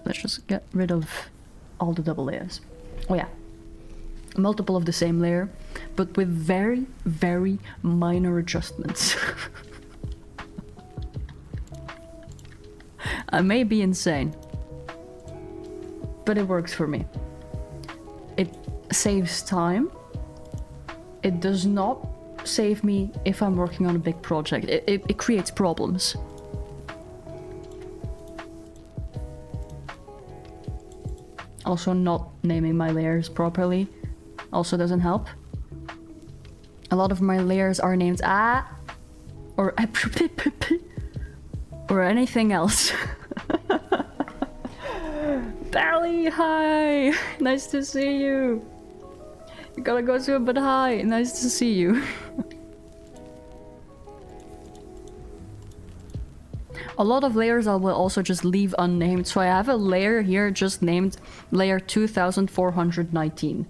Let's just get rid of all the double layers. Oh yeah, multiple of the same layer, but with very, very minor adjustments. I may be insane, but it works for me. It saves time. It does not save me if I'm working on a big project. It creates problems. Also, not naming my layers properly also doesn't help. A lot of my layers are named or or anything else. Bally, hi! Nice to see you! You gotta go to it, but hi! Nice to see you. A lot of layers I will also just leave unnamed, so I have a layer here just named layer 2419.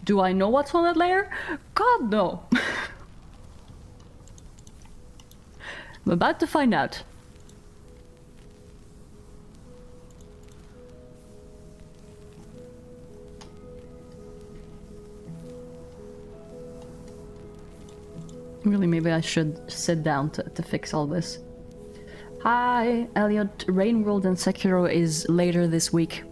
Do I know what's on that layer? God, no! I'm about to find out. Really, maybe I should sit down to fix all this. Hi, Elliot. Rain World and Sekiro is later this week.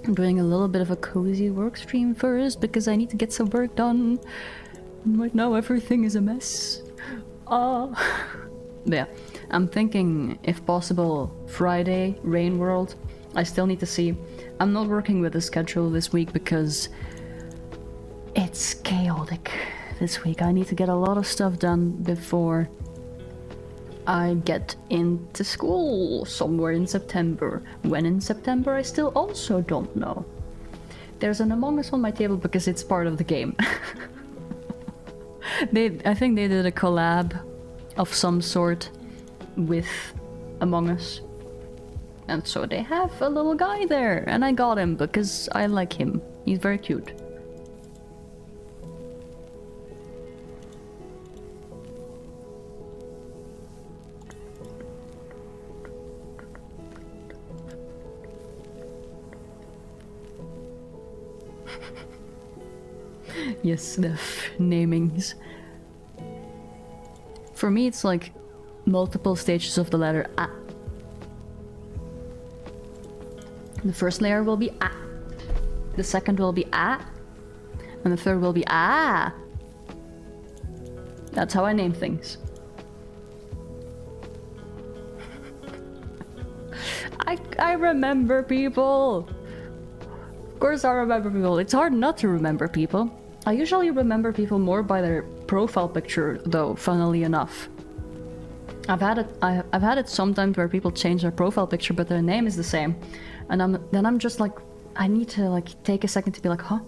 I'm doing a little bit of a cozy work stream first because I need to get some work done. Right now everything is a mess. Yeah, I'm thinking, if possible, Friday, Rain World. I still need to see. I'm not working with the schedule this week because it's chaotic this week. I need to get a lot of stuff done before I get into school somewhere in September. When in September, I still also don't know. There's an Among Us on my table because it's part of the game. I think they did a collab of some sort with Among Us. And so they have a little guy there, and I got him because I like him. He's very cute. Yes, the namings. For me, it's like multiple stages of the letter A. The first layer will be A. The second will be A. And the third will be A. That's how I name things. I remember people. Of course I remember people. It's hard not to remember people. I usually remember people more by their profile picture, though, funnily enough. I've had it sometimes where people change their profile picture, but their name is the same. And I'm just like, I need to like take a second to be like, huh?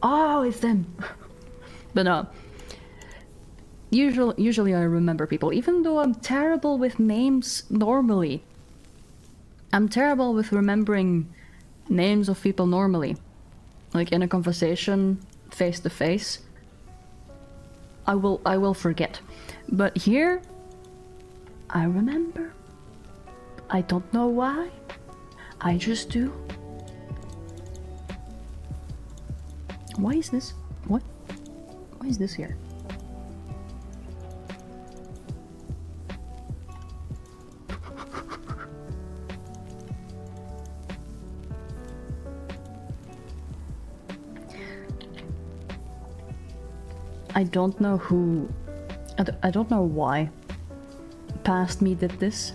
Oh, it's them. But no. Usually I remember people, even though I'm terrible with names normally. I'm terrible with remembering names of people normally. Like in a conversation, face to face, I will forget. But here, I remember. I don't know why. I just do. Why is this? What? Why is this here? I don't know who... I don't know why Past Me did this.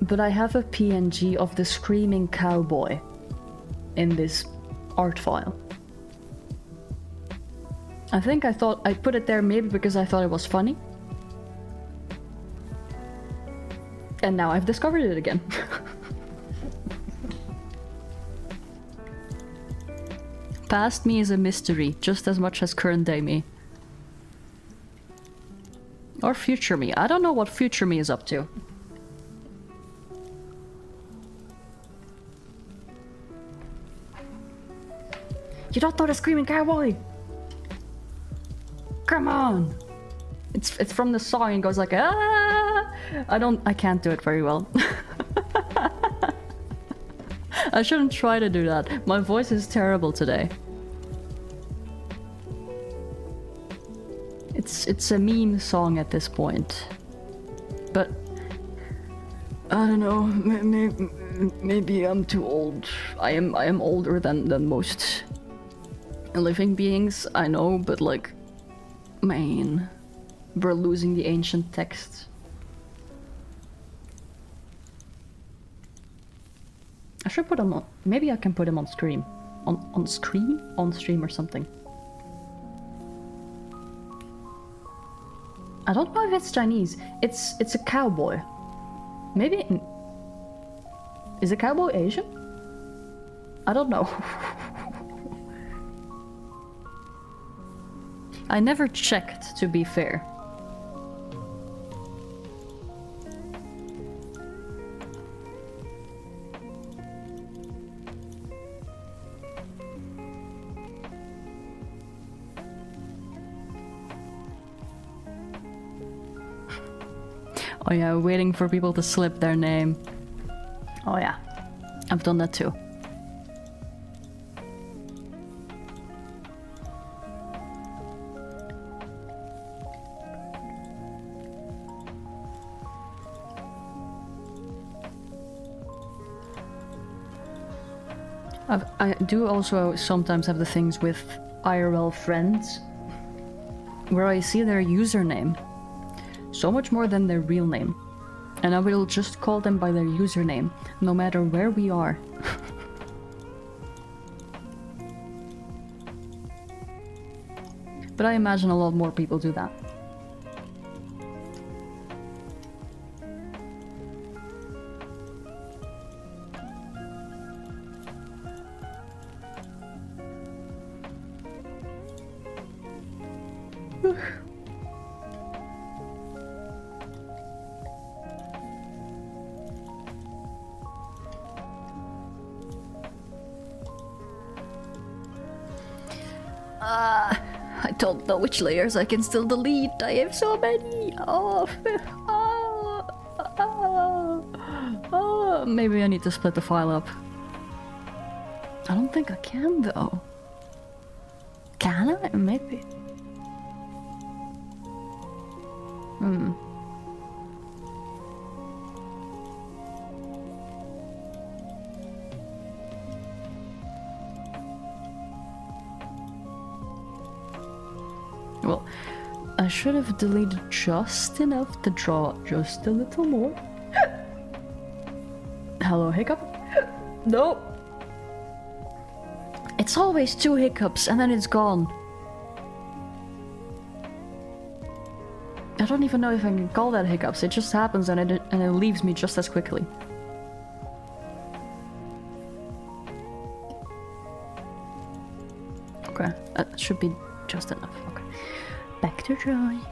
But I have a PNG of the screaming cowboy in this art file. I think I thought I put it there maybe because I thought it was funny. And now I've discovered it again. Past Me is a mystery, just as much as current day me. Or future me. I don't know what future me is up to. You don't know the screaming cowboy? Come on! It's from the song and goes like, ah! I can't do it very well. I shouldn't try to do that. My voice is terrible today. it's a meme song at this point. But I don't know. Maybe I'm too old. I am older than most living beings. I know, but like, man, we're losing the ancient texts. I should put him on. Maybe I can put him on stream. On screen? On stream or something. I don't know if it's Chinese. It's a cowboy. Maybe... Is a cowboy Asian? I don't know. I never checked, to be fair. Oh yeah, waiting for people to slip their name. Oh yeah, I've done that too. I do also sometimes have the things with IRL friends where I see their username so much more than their real name, and I will just call them by their username no matter where we are. But I imagine a lot more people do that. I don't know which layers I can still delete. I have so many. Maybe I need to split the file up. I don't think I can though. Can I? Maybe. Well, I should have deleted just enough to draw just a little more. Hello, hiccup? No! It's always 2 hiccups and then it's gone. I don't even know if I can call that hiccups. It just happens and it leaves me just as quickly. Okay, that should be just enough. Okay. Back to drawing.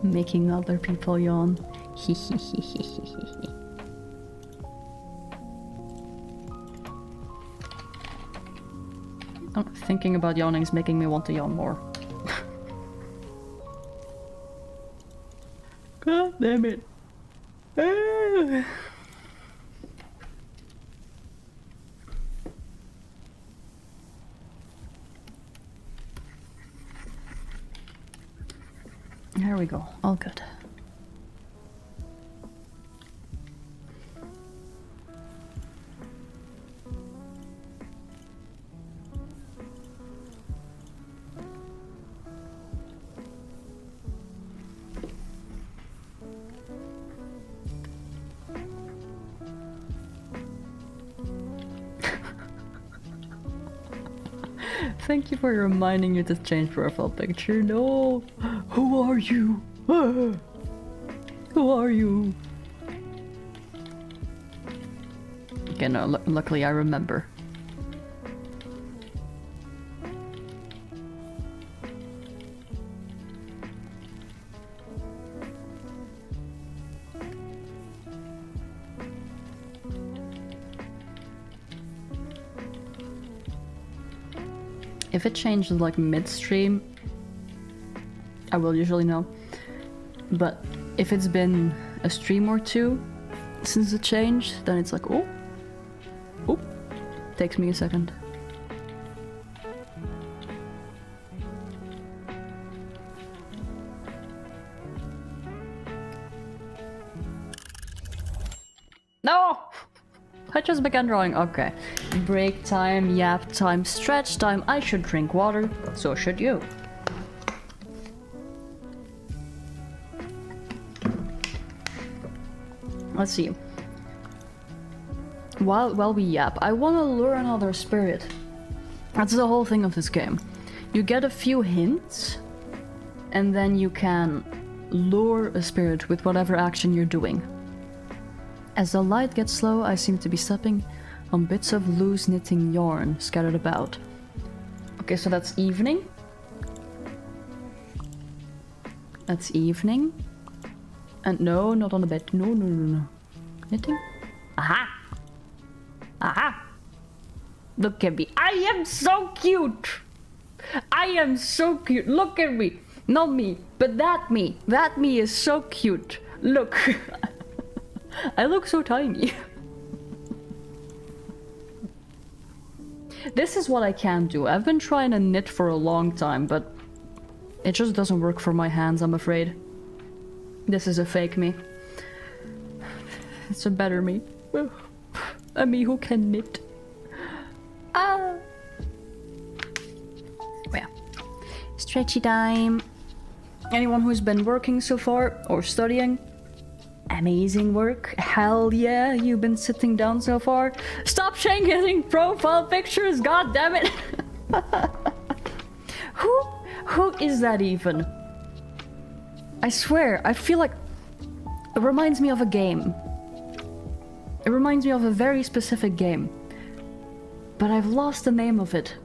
Making other people yawn. Oh, thinking about yawning is making me want to yawn more. God damn it. There we go, all good. Thank you for reminding you to change profile picture. No! Who are you? Who are you? Okay, no, luckily I remember. If it changes like midstream, I will usually know. But if it's been a stream or two, since the change, then it's like, oh. Oh. Takes me a second. No! I just began drawing. Okay. Break time, yap time, stretch time. I should drink water. So should you. Let's see. While we yap, I want to lure another spirit. That's the whole thing of this game. You get a few hints, and then you can lure a spirit with whatever action you're doing. As the light gets slow, I seem to be stepping on bits of loose knitting yarn scattered about. Okay, so that's evening. That's evening. And no, not on the bed. No, no, no, no. Knitting? Aha! Aha! Look at me. I am so cute! I am so cute. Look at me. Not me, but that me. That me is so cute. Look. I look so tiny. This is what I can do. I've been trying to knit for a long time, but it just doesn't work for my hands, I'm afraid. This is a fake me. It's a better me. A me who can knit. Ah. Yeah. Stretchy time. Anyone who's been working so far or studying? Amazing work. Hell yeah, you've been sitting down so far. Stop changing profile pictures, god damn it. Who is that even? I swear, I feel like it reminds me of a game. It reminds me of a very specific game. But I've lost the name of it.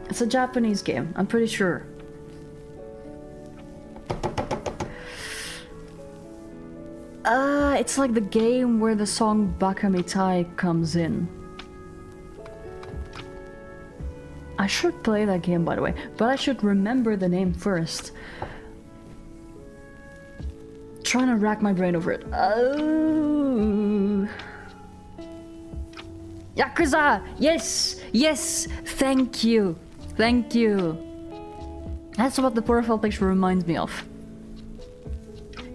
It's a Japanese game, I'm pretty sure. It's like the game where the song Bakamitai comes in. I should play that game, by the way, but I should remember the name first. Trying to rack my brain over it. Oh. Yakuza! Yes! Yes! Thank you! Thank you! That's what the profile picture reminds me of.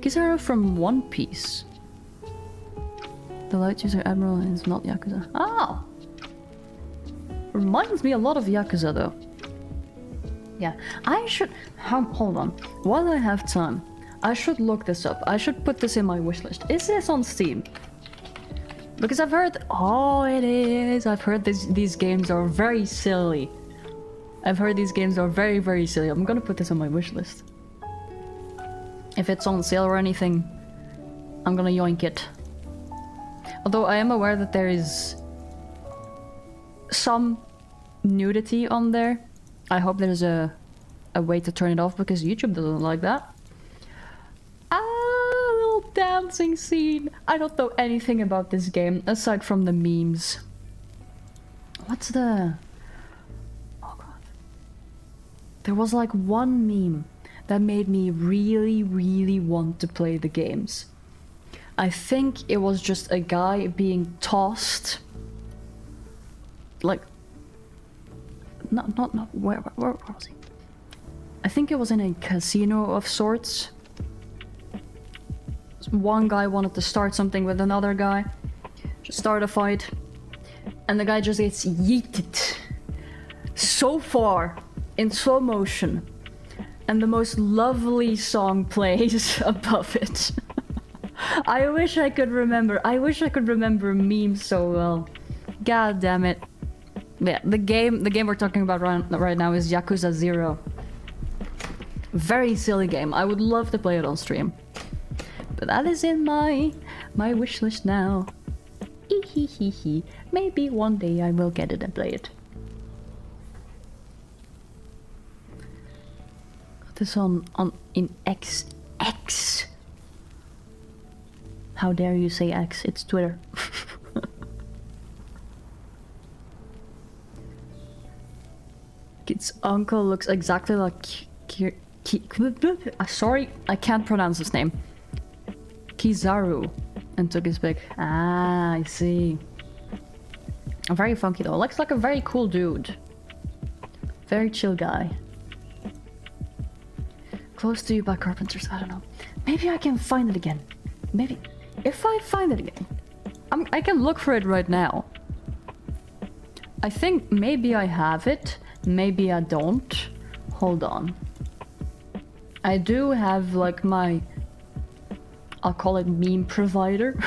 Kizaru from One Piece. The light user admiral is not Yakuza. Oh! Reminds me a lot of Yakuza though. Yeah, I should... hold on. While I have time, I should look this up. I should put this in my wishlist. Is this on Steam? Because I've heard... Oh, it is! I've heard these games are very silly. I've heard these games are very, very silly. I'm gonna put this on my wishlist. If it's on sale or anything, I'm gonna yoink it. Although I am aware that there is some nudity on there. I hope there's a way to turn it off because YouTube doesn't like that. Ah, little dancing scene. I don't know anything about this game aside from the memes. What's the... Oh god. There was like one meme that made me really, really want to play the games. I think it was just a guy being tossed. Like... Not, where was he? I think it was in a casino of sorts. One guy wanted to start something with another guy. Just start a fight. And the guy just gets yeeted. So far. In slow motion. And the most lovely song plays above it. I wish I could remember. I wish I could remember memes so well. God damn it. Yeah, the game we're talking about right now is Yakuza 0. Very silly game. I would love to play it on stream. But that is in my wish list now. Ehehehe. Maybe one day I will get it and play it. Got this in X. How dare you say X? It's Twitter. Kid's uncle looks exactly like sorry, I can't pronounce his name. Kizaru. and took his pic. Ah, I see. Very funky though. Looks like a very cool dude. Very chill guy. Close to you by carpenters. I don't know. Maybe I can find it again. Maybe. If I find it again. I can look for it right now. I think maybe I have it. Maybe I don't. Hold on. I do have like my... I'll call it meme provider.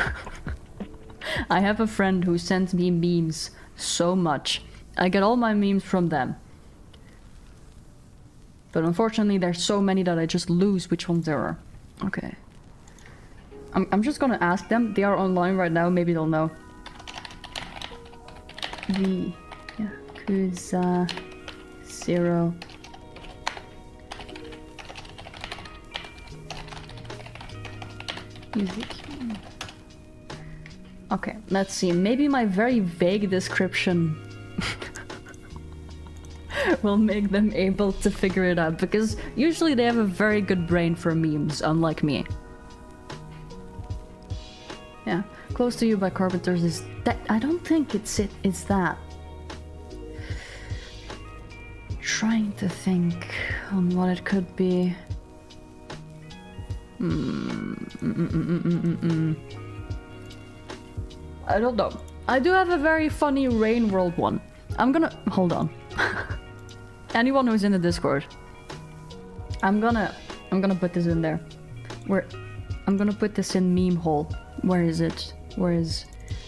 I have a friend who sends me memes so much. I get all my memes from them. But unfortunately there's so many that I just lose which ones there are. Okay. I'm just gonna ask them. They are online right now, maybe they'll know. The Yakuza 0. Music. Okay, let's see. Maybe my very vague description will make them able to figure it out, because usually they have a very good brain for memes, unlike me. Yeah, Close to You by Carpenters is that. I don't think it's that. Trying to think on what it could be. I don't know. I do have a very funny Rain World one. I'm gonna... Hold on. Anyone who's in the Discord. I'm gonna put this in there. I'm gonna put this in meme hole. Where is it? Where is...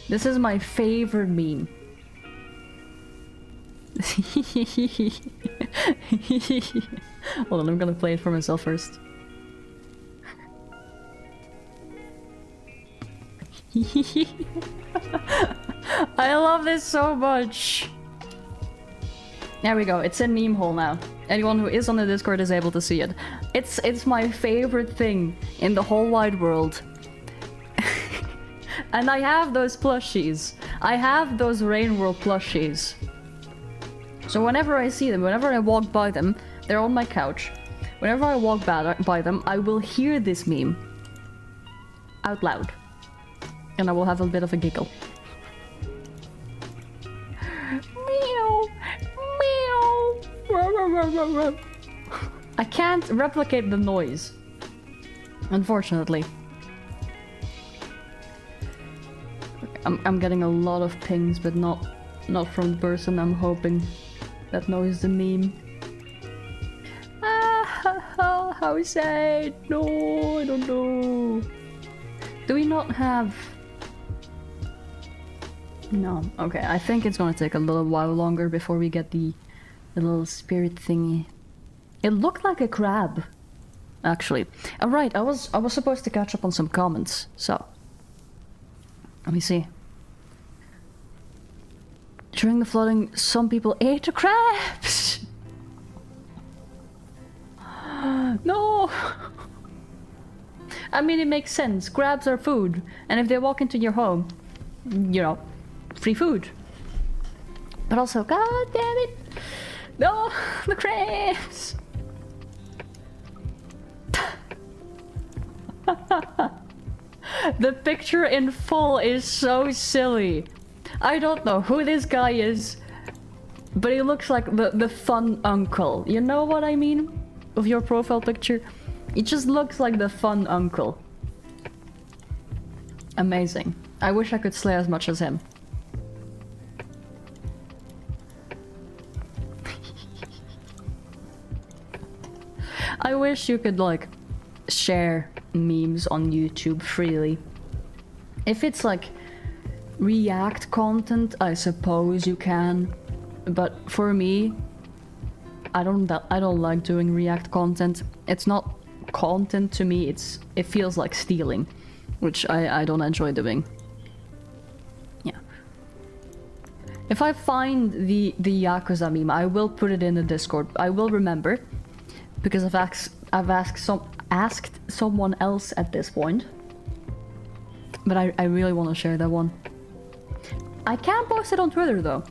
This is my favorite meme. Hold on, I'm gonna play it for myself first. I love this so much. There we go. It's in meme hole now. Anyone who is on the Discord is able to see it. It's my favorite thing in the whole wide world. And I have those plushies. I have those Rain World plushies. So whenever I see them, whenever I walk by them, they're on my couch. Whenever I walk by them, I will hear this meme out loud. And I will have a bit of a giggle. Meow, meow. I can't replicate the noise, unfortunately. I'm getting a lot of pings, but not from the person I'm hoping that knows the meme. Ah, how sad. No, I don't know. Do we not have... No. Okay, I think it's gonna take a little while longer before we get the little spirit thingy. It looked like a crab, actually. Alright, I was supposed to catch up on some comments, so... Let me see. During the flooding, some people ate the crabs! No! I mean, it makes sense. Crabs are food. And if they walk into your home, you know, free food. But also, god damn it! No! The crabs! The picture in full is so silly. I don't know who this guy is, but he looks like the fun uncle. You know what I mean? Of your profile picture? He just looks like the fun uncle. Amazing. I wish I could slay as much as him. I wish you could, like, share memes on YouTube freely. If it's like React content, I suppose you can, but for me, I don't like doing React content. It's not content to me. It feels like stealing, which I don't enjoy doing. Yeah. If I find the Yakuza meme, I will put it in the Discord. I will remember, because I've asked someone else at this point. But I really want to share that one. I can't post it on Twitter though.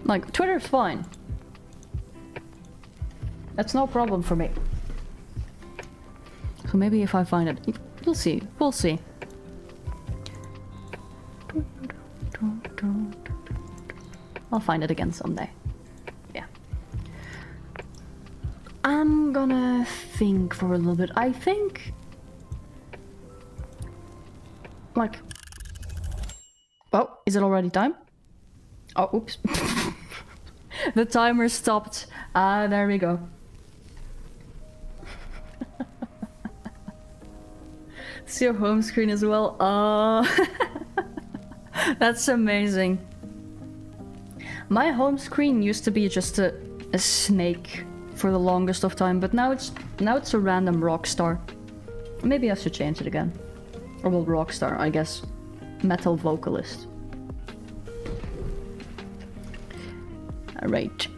Like, Twitter's fine. That's no problem for me. So maybe if I find it, you'll see. We'll see. I'll find it again someday. Yeah. I'm gonna think for a little bit. I think... like... Oh, is it already time? Oh, oops. The timer stopped. Ah, there we go. It's your home screen as well. Oh, that's amazing. My home screen used to be just a snake for the longest of time, but now it's a random rock star. Maybe I should change it again. Or well, rock star, I guess. Metal vocalist. Alright.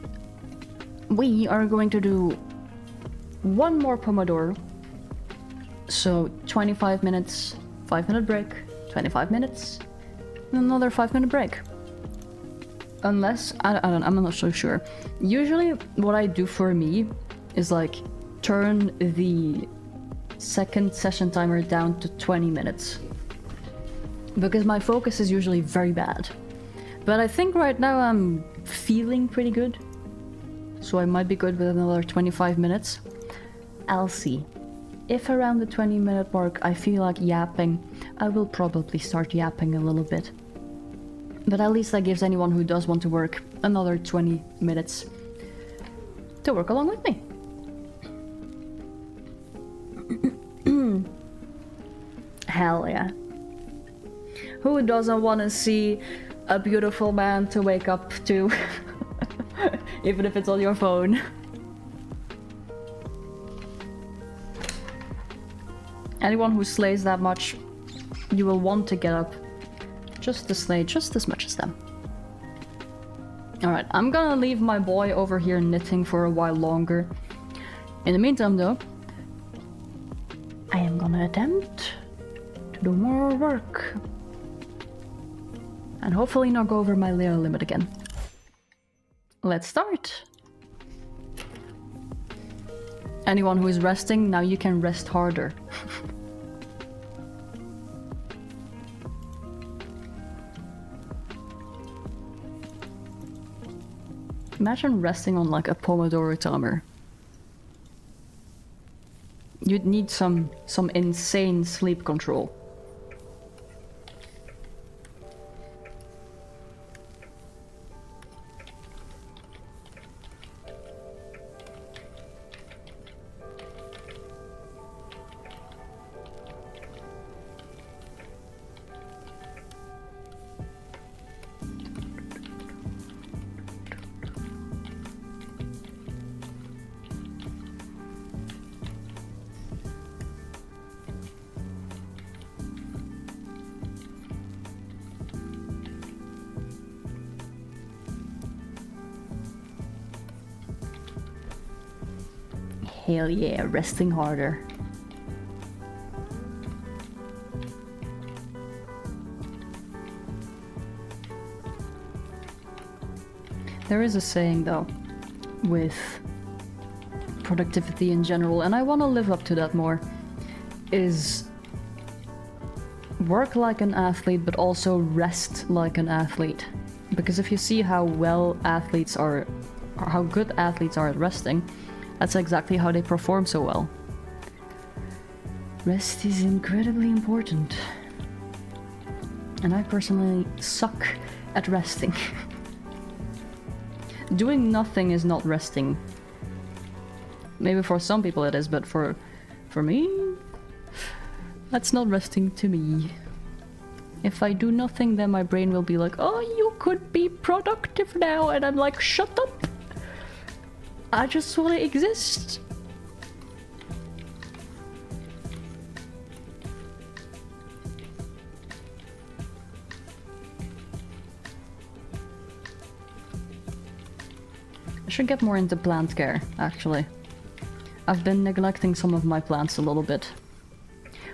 We are going to do one more Pomodoro. So 25 minutes, 5-minute break, 25 minutes, and another 5-minute break. Unless, I'm not so sure. Usually what I do for me is like turn the second session timer down to 20 minutes. Because my focus is usually very bad. But I think right now I'm feeling pretty good. So I might be good with another 25 minutes. I'll see. If around the 20-minute mark I feel like yapping, I will probably start yapping a little bit. But at least that gives anyone who does want to work another 20 minutes to work along with me. Hell yeah. Who doesn't want to see a beautiful man to wake up to? Even if it's on your phone. Anyone who slays that much, you will want to get up just to slay just as much as them. Alright, I'm gonna leave my boy over here knitting for a while longer. In the meantime though, I am gonna attempt to do more work. And hopefully not go over my layer limit again. Let's start. Anyone who is resting, now you can rest harder. Imagine resting on like a Pomodoro timer. You'd need some insane sleep control. Hell yeah, resting harder. There is a saying though, with productivity in general, and I want to live up to that more, is work like an athlete but also rest like an athlete. Because if you see how well athletes are, or how good athletes are at resting, that's exactly how they perform so well. Rest is incredibly important. And I personally suck at resting. Doing nothing is not resting. Maybe for some people it is, but for me, that's not resting to me. If I do nothing, then my brain will be like, oh, you could be productive now, and I'm like, shut up! I just want to exist. I should get more into plant care, actually. I've been neglecting some of my plants a little bit.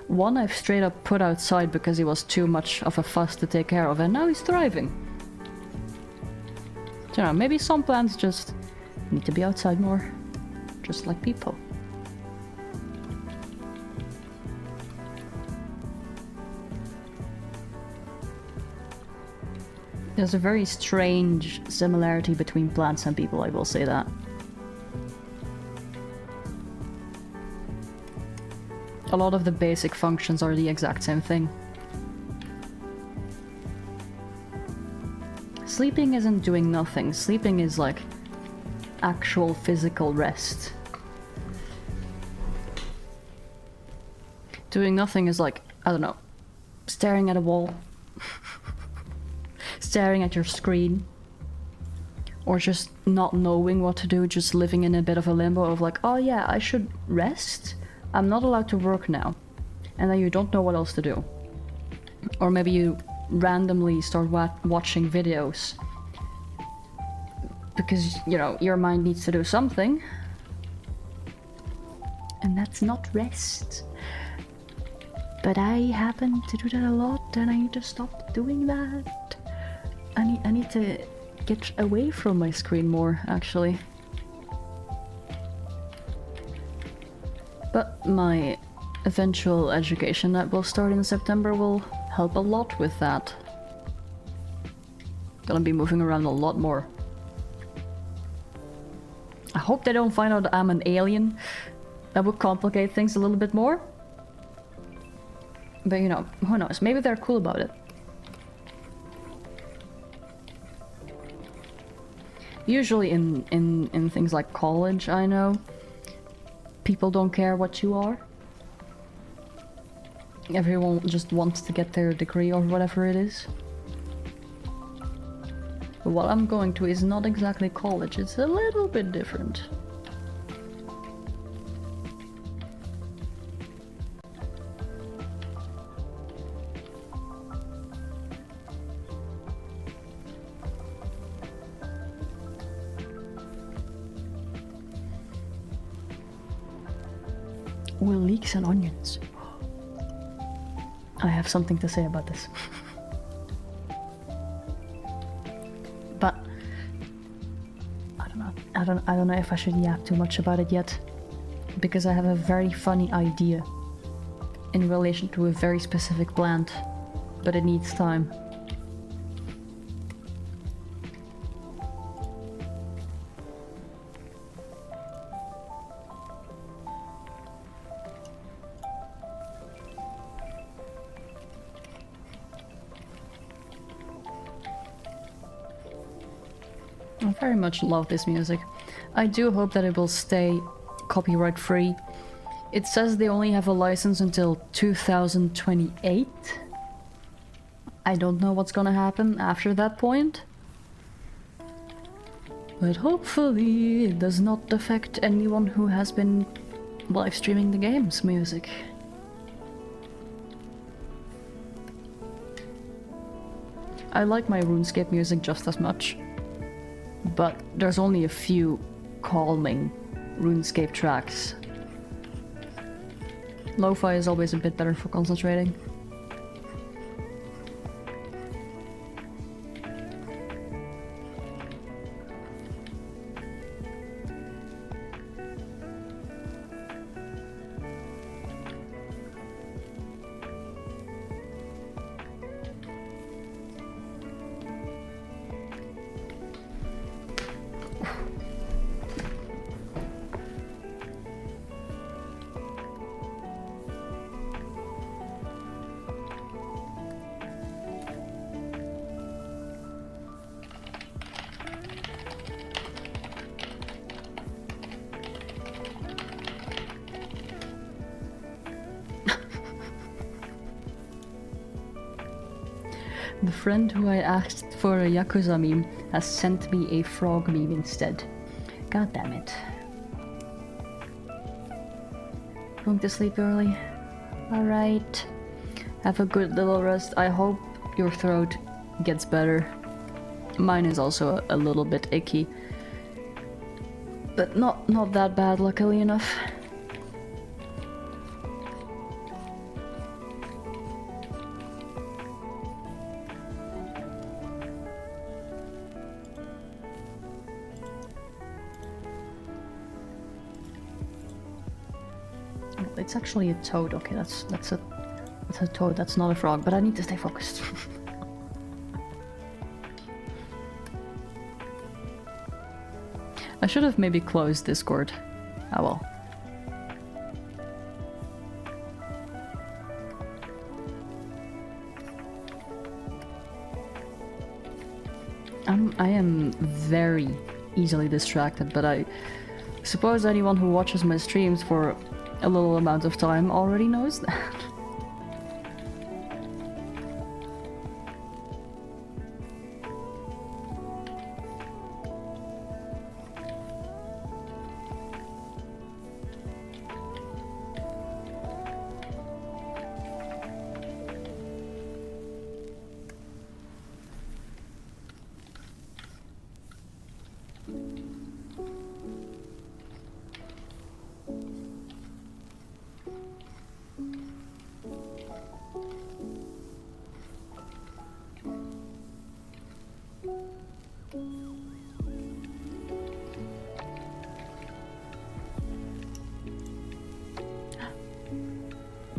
One I've straight up put outside because he was too much of a fuss to take care of, and now he's thriving. So, you know, maybe some plants just need to be outside more, just like people. There's a very strange similarity between plants and people, I will say that. A lot of the basic functions are the exact same thing. Sleeping isn't doing nothing. Sleeping is like actual physical rest. Doing nothing is like, I don't know, staring at a wall, staring at your screen, or just not knowing what to do, just living in a bit of a limbo of like, oh yeah, I should rest, I'm not allowed to work now, and then you don't know what else to do. Or maybe you randomly start watching videos because, you know, your mind needs to do something, and that's not rest. But I happen to do that a lot, and I need to stop doing that. I need to get away from my screen more, actually. But my eventual education that will start in September will help a lot with that. Gonna be moving around a lot more. I hope they don't find out that I'm an alien. That would complicate things a little bit more. But you know, who knows? Maybe they're cool about it. Usually in things like college, I know, people don't care what you are. Everyone just wants to get their degree or whatever it is. But what I'm going to is not exactly college, it's a little bit different. Oil leeks and onions. I have something to say about this. But I don't know if I should yap too much about it yet, because I have a very funny idea in relation to a very specific plant, but it needs time. I very much love this music. I do hope that it will stay copyright free. It says they only have a license until 2028. I don't know what's gonna happen after that point. But hopefully it does not affect anyone who has been live streaming the game's music. I like my RuneScape music just as much. But there's only a few calming RuneScape tracks. Lo-fi is always a bit better for concentrating. The friend who I asked for a Yakuza meme has sent me a frog meme instead. God damn it. Going to sleep early? Alright. Have a good little rest. I hope your throat gets better. Mine is also a little bit icky. But not that bad, luckily enough. It's actually a toad. Okay, that's a toad. That's not a frog. But I need to stay focused. I should have maybe closed Discord. Oh well. I am very easily distracted, but I suppose anyone who watches my streams for a little amount of time already knows that.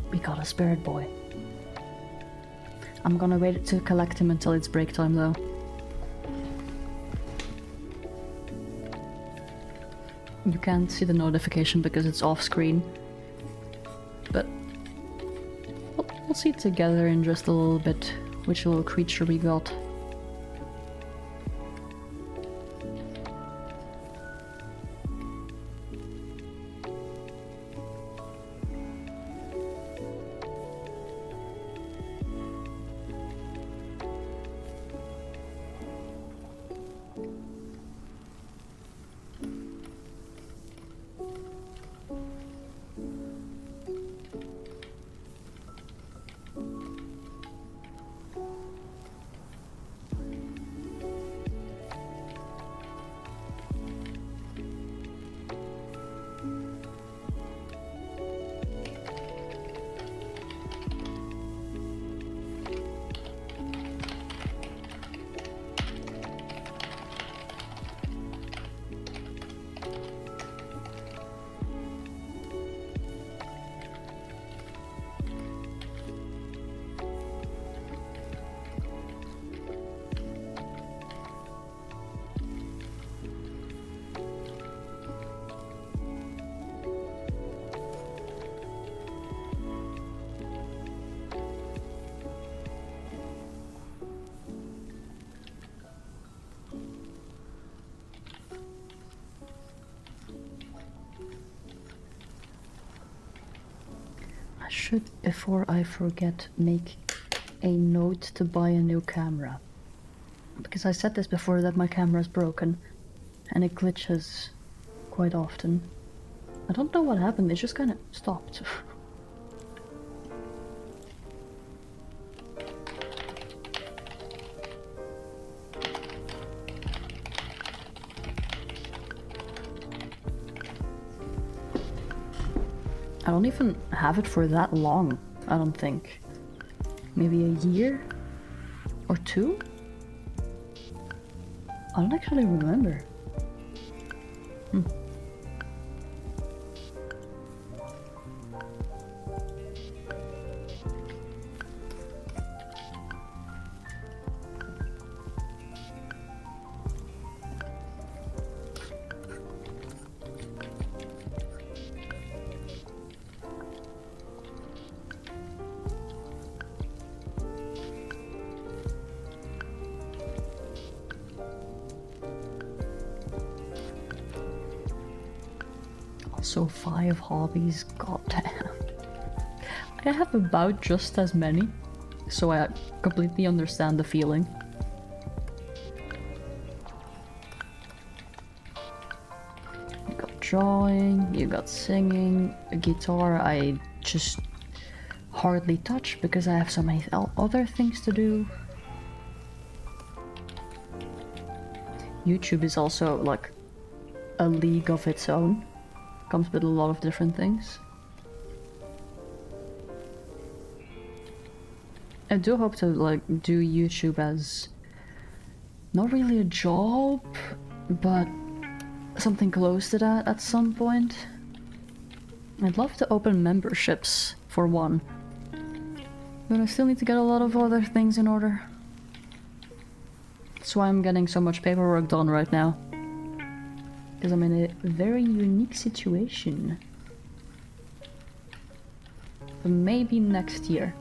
We got a spirit boy. I'm gonna wait to collect him until it's break time though. You can't see the notification because it's off screen. But we'll see together in just a little bit which little creature we got. I should, before I forget, make a note to buy a new camera. Because I said this before that my camera is broken and it glitches quite often. I don't know what happened, it just kind of stopped. I don't even have it for that long, I don't think. Maybe a year? Or two? I don't actually remember. So 5 hobbies, goddamn. I have about just as many, so I completely understand the feeling. You got drawing, you got singing, guitar I just hardly touch because I have so many other things to do. YouTube is also like a league of its own. Comes with a lot of different things. I do hope to like do YouTube as not really a job, but something close to that at some point. I'd love to open memberships for one, but I still need to get a lot of other things in order. That's why I'm getting so much paperwork done right now. Because I'm in a very unique situation. But maybe next year.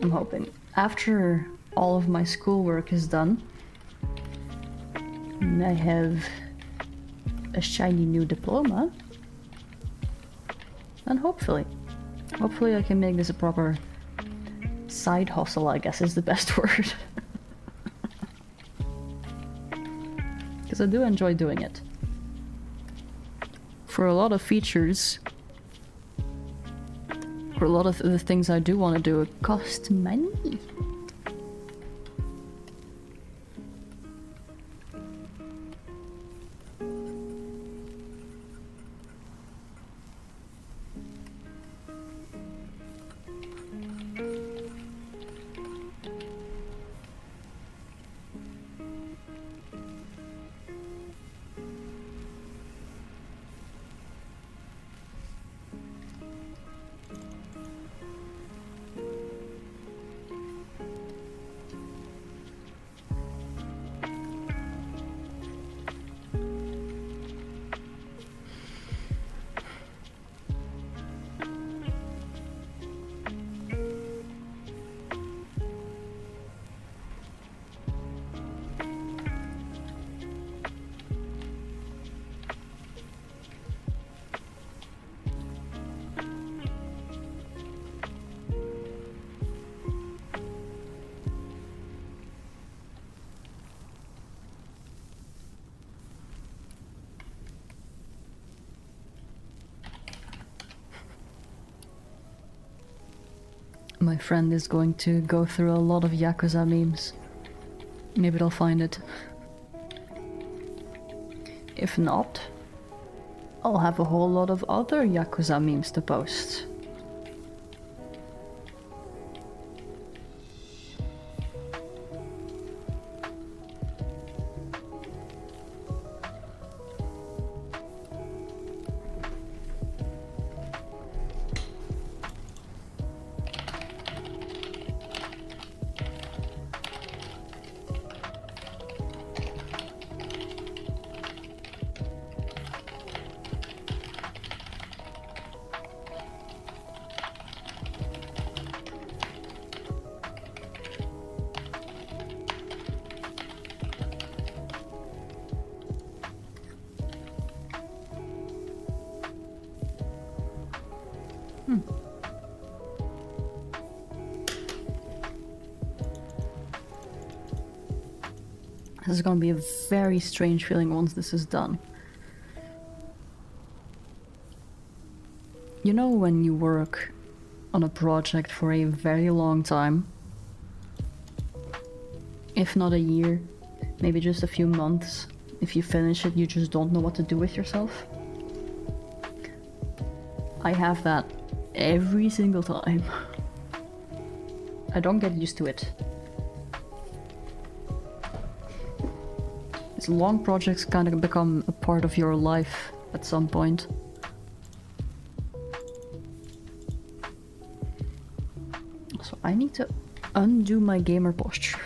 I'm hoping. After all of my schoolwork is done, and I have a shiny new diploma, and hopefully I can make this a proper side hustle, I guess is the best word. Because I do enjoy doing it. For a lot of features, for a lot of the things I do want to do, it costs money. My friend is going to go through a lot of Yakuza memes. Maybe they'll find it. If not, I'll have a whole lot of other Yakuza memes to post. This is gonna be a very strange feeling once this is done. You know when you work on a project for a very long time? If not a year, maybe just a few months. If you finish it, you just don't know what to do with yourself. I have that every single time. I don't get used to it. These long projects kind of become a part of your life at some point. So I need to undo my gamer posture.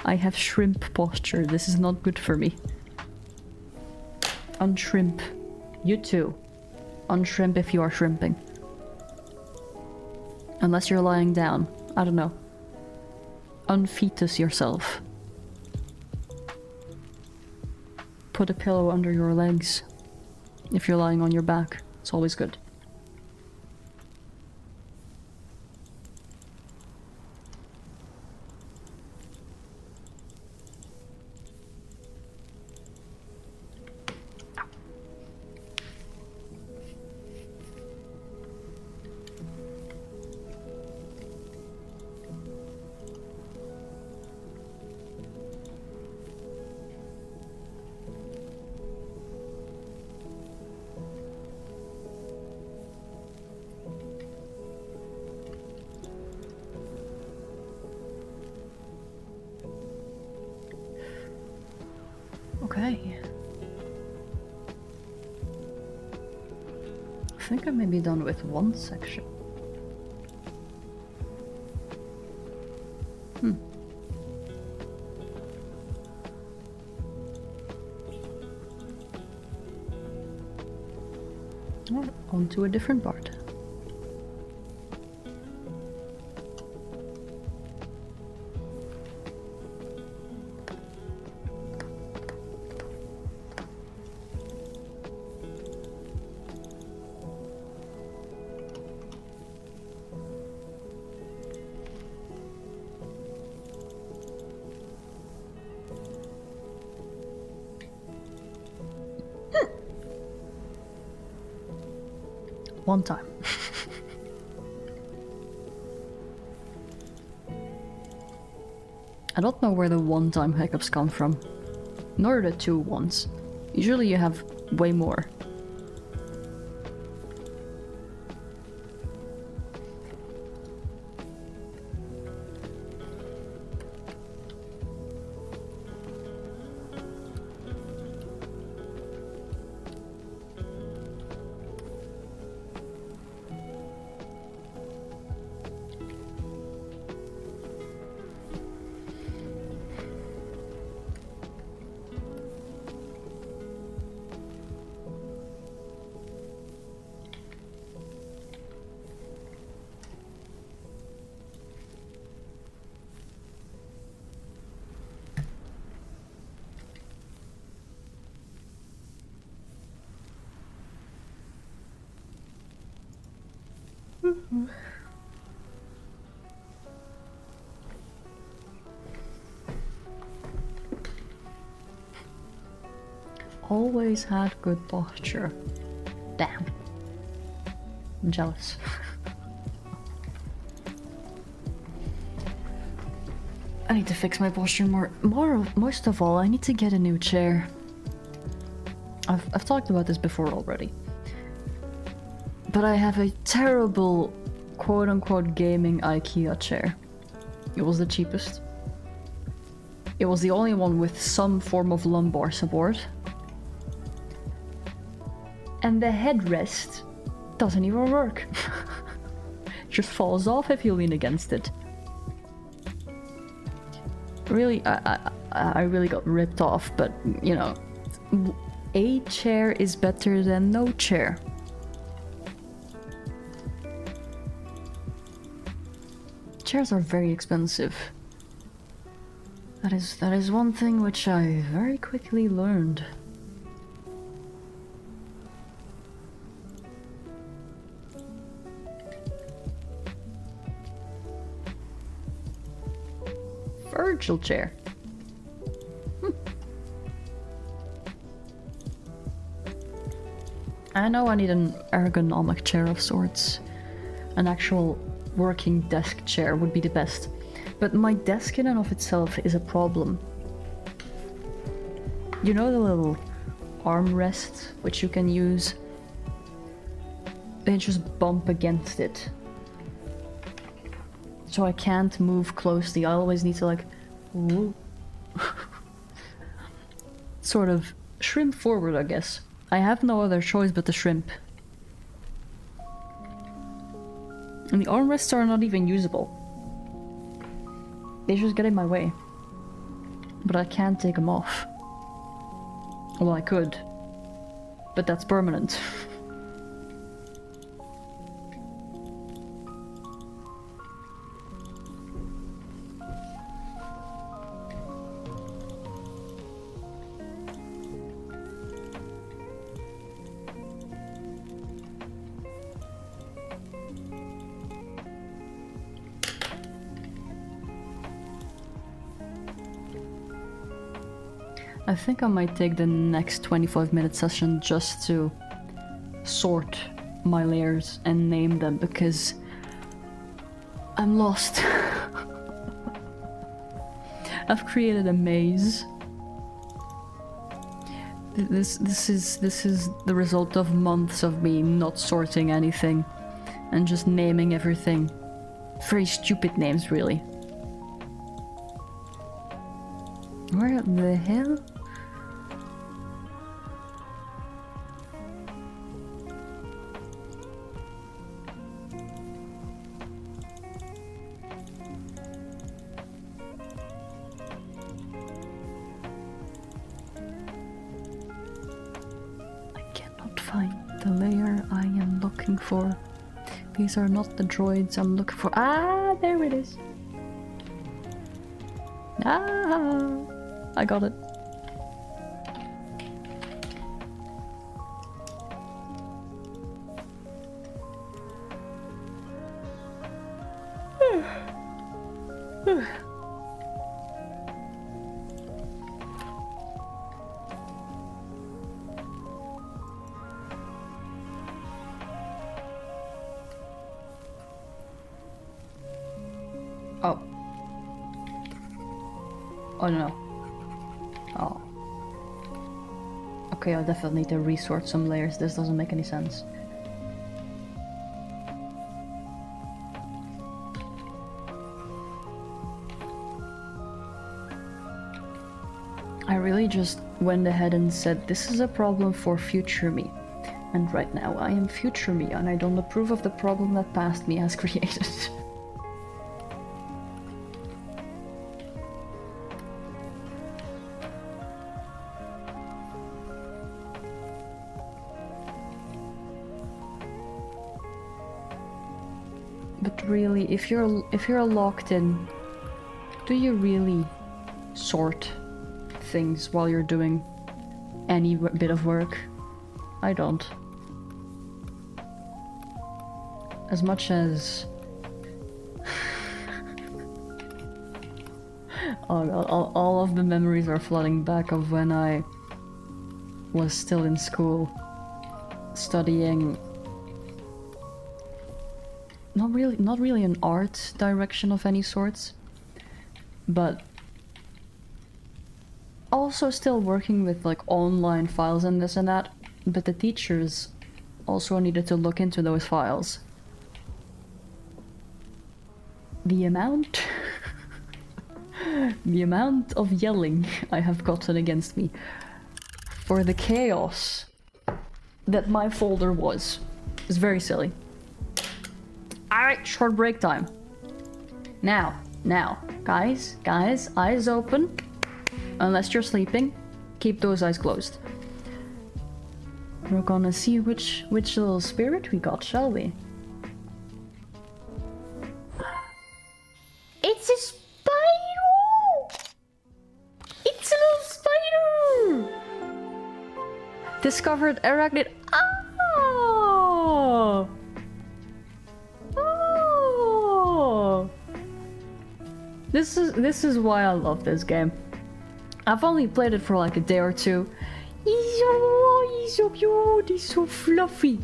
I have shrimp posture. This is not good for me. Unshrimp. You too. Unshrimp if you are shrimping. Unless you're lying down. I don't know. Unfetus yourself. Put a pillow under your legs. If you're lying on your back. It's always good. Okay. I think I may be done with one section. On to a different part. One time. I don't know where the one-time hiccups come from, nor the 2 ones. Usually you have way more. Always had good posture. Damn. I'm jealous. I need to fix my posture most of all, I need to get a new chair. I've talked about this before already. But I have a terrible quote-unquote gaming IKEA chair. It was the cheapest. It was the only one with some form of lumbar support. And the headrest doesn't even work. It just falls off if you lean against it. Really, I really got ripped off, but you know, a chair is better than no chair. Chairs are very expensive. That is one thing which I very quickly learned. Virtual chair. I know I need an ergonomic chair of sorts. An actual working desk chair would be the best. But my desk in and of itself is a problem. You know the little armrest which you can use? They just bump against it. So I can't move closely. I always need to like sort of shrimp forward, I guess. I have no other choice but to shrimp. And the armrests are not even usable. They just get in my way. But I can't take them off. Well, I could. But that's permanent. I think I might take the next 25-minute session just to sort my layers and name them because I'm lost. I've created a maze. This is the result of months of me not sorting anything and just naming everything. Very stupid names, really. Where the hell? I cannot find the layer I am looking for. These are not the droids I'm looking for. Ah, there it is. Ah, I got it. Oh. Oh no. Oh. Okay, I'll definitely need to resort some layers. This doesn't make any sense. I really just went ahead and said this is a problem for future me. And right now I am future me and I don't approve of the problem that past me has created. But really, if you're locked in, do you really sort things while you're doing any bit of work? I don't. As much as all of the memories are flooding back of when I was still in school studying not really an art direction of any sorts, but also still working with like online files and this and that, but the teachers also needed to look into those files. The amount the amount of yelling I have gotten against me for the chaos that my folder was is very silly. Alright, short break time. Now, guys, eyes open. Unless you're sleeping, keep those eyes closed. We're gonna see which little spirit we got, shall we? It's a spider! It's a little spider! Discovered arachnid. Oh! Oh! This is why I love this game. I've only played it for like a day or two. He's so cute, he's so fluffy.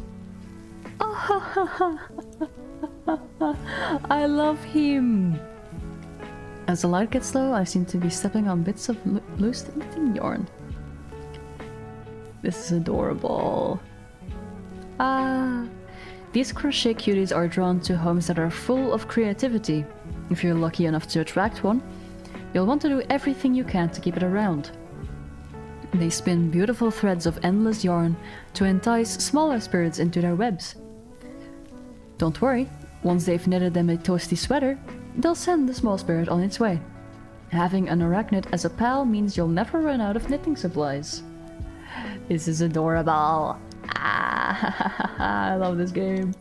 I love him. As the light gets low, I seem to be stepping on bits of loose knitting yarn. This is adorable. These crochet cuties are drawn to homes that are full of creativity. If you're lucky enough to attract one, you'll want to do everything you can to keep it around. They spin beautiful threads of endless yarn to entice smaller spirits into their webs. Don't worry, once they've knitted them a toasty sweater, they'll send the small spirit on its way. Having an arachnid as a pal means you'll never run out of knitting supplies. This is adorable. I love this game.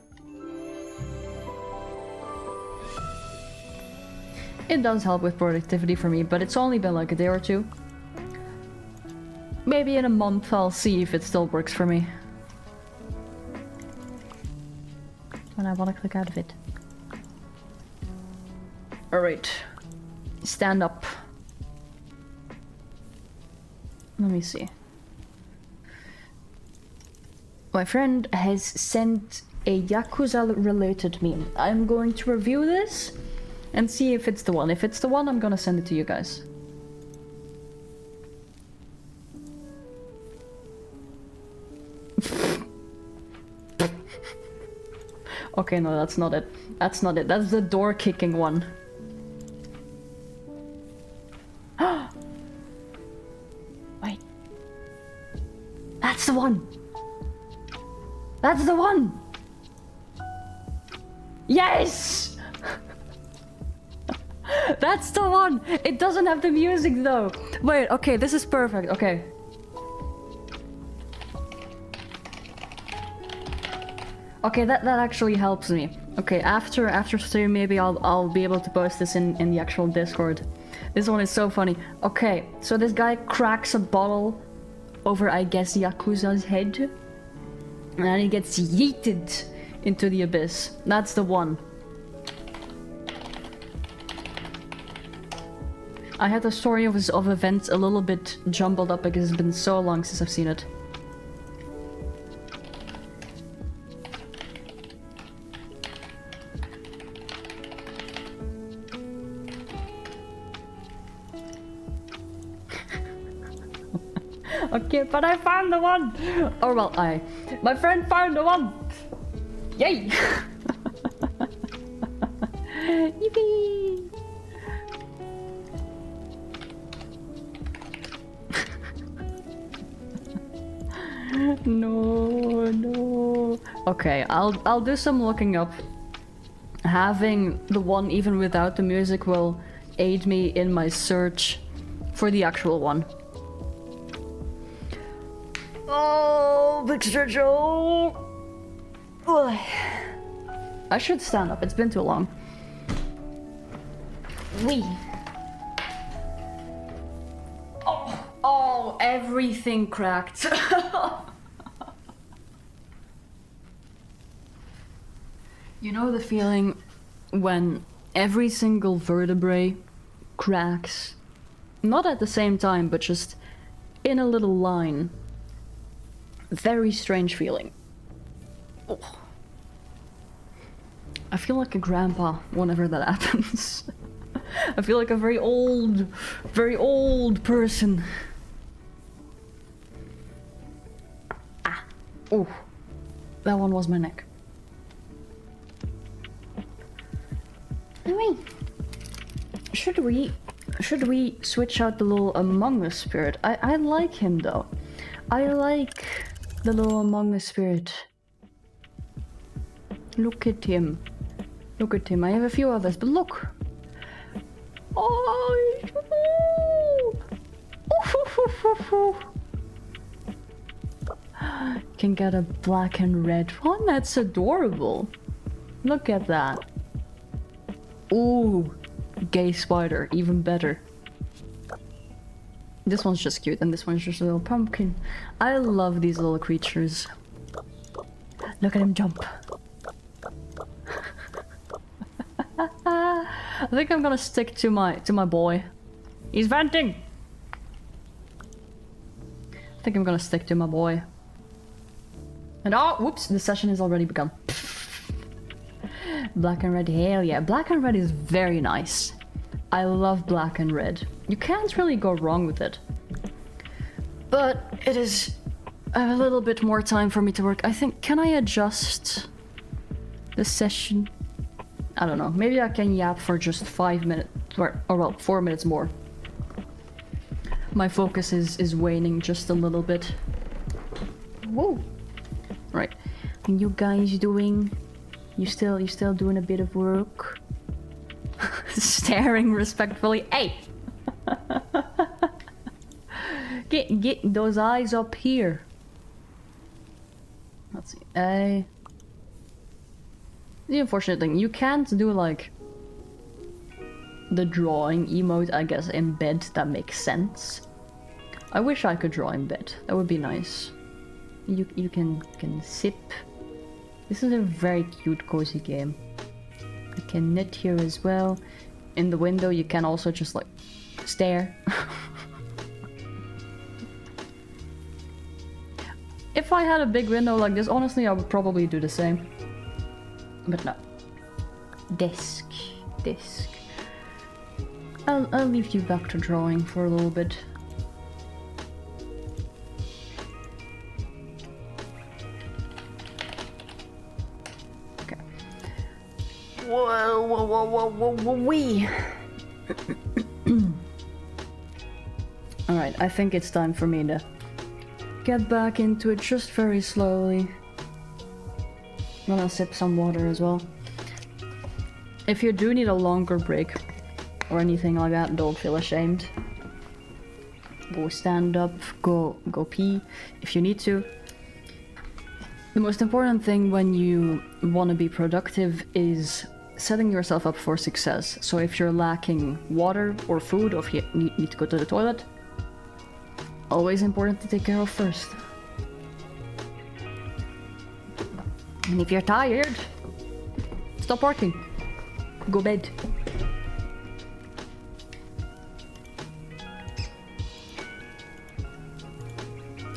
It does help with productivity for me, but it's only been like a day or two. Maybe in a month I'll see if it still works for me. When I want to click out of it. Alright. Stand up. Let me see. My friend has sent a Yakuza-related meme. I'm going to review this and see if it's the one. If it's the one, I'm gonna send it to you guys. Okay, no, that's not it. That's not it. That's the door kicking one. Wait. That's the one! That's the one! Yes! That's the one! It doesn't have the music though! Wait, okay, this is perfect, okay. Okay, that actually helps me. Okay, after stream maybe I'll be able to post this in the actual Discord. This one is so funny. Okay, so this guy cracks a bottle over, I guess, Yakuza's head, and then he gets yeeted into the abyss. That's the one. I had the story of events a little bit jumbled up because it's been so long since I've seen it. Okay, but I found the one! Or well, my friend found the one! Yay! Yippee! No. Okay, I'll do some looking up. Having the one even without the music will aid me in my search for the actual one. Oh, big stretch. Oh. I should stand up. It's been too long. Wee. Oh, everything cracked. You know the feeling when every single vertebrae cracks? Not at the same time, but just in a little line. Very strange feeling. Oh. I feel like a grandpa whenever that happens. I feel like a very old person. Ah. Oh. That one was my neck. Anyway. Should we switch out the little Among Us spirit? I like him though. I like the little Among Us spirit. Look at him. Look at him. I have a few others, but look. Oh. Can get a black and red one. That's adorable. Look at that. Ooh, gay spider, even better. This one's just cute, and this one's just a little pumpkin. I love these little creatures. Look at him jump. I think I'm gonna stick to my boy. He's venting. I think I'm gonna stick to my boy. And oh, whoops! The session has already begun. Black and red, hell yeah! Black and red is very nice. I love black and red. You can't really go wrong with it. But it is a little bit more time for me to work. I think, can I adjust the session? I don't know. Maybe I can yap for just 5 minutes, or well, 4 minutes more. My focus is waning just a little bit. Whoa! Right. What you guys doing? You still doing a bit of work? Staring respectfully. Hey! Get those eyes up here. Let's see. The unfortunate thing, you can't do like the drawing emote, I guess, in bed. That makes sense. I wish I could draw in bed. That would be nice. You can sip. This is a very cute, cozy game. You can knit here as well. In the window, you can also just like stare. If I had a big window like this, honestly, I would probably do the same. But no. Desk. I'll leave you back to drawing for a little bit. Okay. Whoa, wee. Alright, I think it's time for me to get back into it just very slowly. I'm gonna sip some water as well. If you do need a longer break or anything like that, don't feel ashamed. Go stand up, go pee if you need to. The most important thing when you want to be productive is setting yourself up for success. So if you're lacking water or food, or if you need to go to the toilet, always important to take care of first. And if you're tired, stop working. Go bed.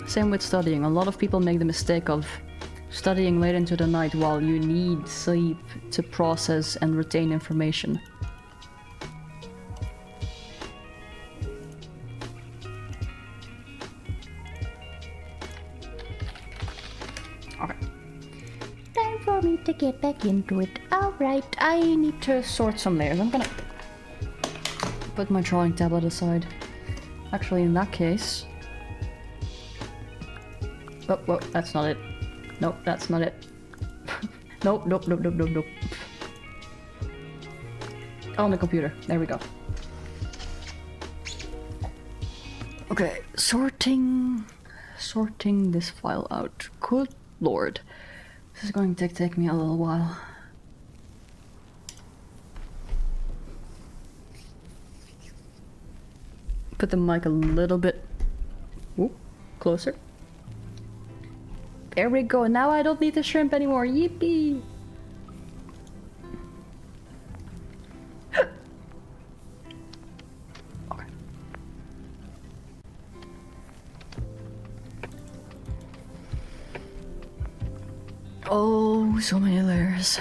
Same with studying. A lot of people make the mistake of studying late into the night while you need sleep to process and retain information. Okay. Time for me to get back into it. Alright, I need to sort some layers. I'm gonna put my drawing tablet aside. Actually, in that case... Oh, whoa, that's not it. Nope, that's not it. Nope. On the computer. There we go. Okay, sorting this file out. Good lord. This is going to take me a little while. Put the mic a little bit closer. There we go. Now I don't need the shrimp anymore. Yippee! Okay. Oh, so many layers.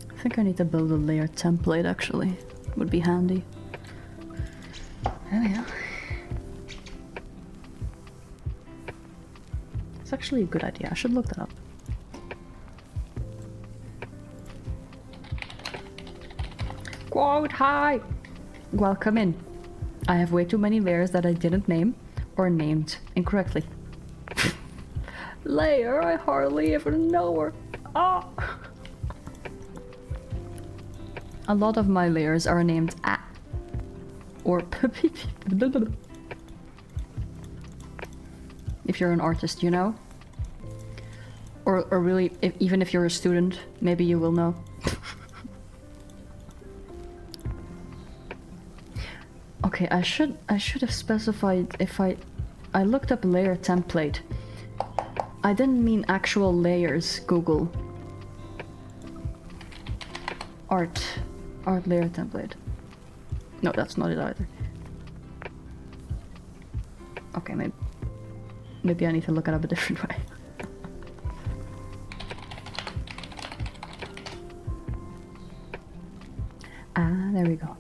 I think I need to build a layer template actually. Would be handy. There we go. It's actually a good idea. I should look that up. Quote, hi! Welcome in. I have way too many layers that I didn't name or named incorrectly. Layer, I hardly even know her. Ah! A lot of my layers are named A or P. If you're an artist, you know? Or really, even if you're a student, maybe you will know. Okay, I should have specified if I looked up layer template. I didn't mean actual layers, Google. Art layer template. No, that's not it either. Okay, maybe I need to look it up a different way. Ah, there we go.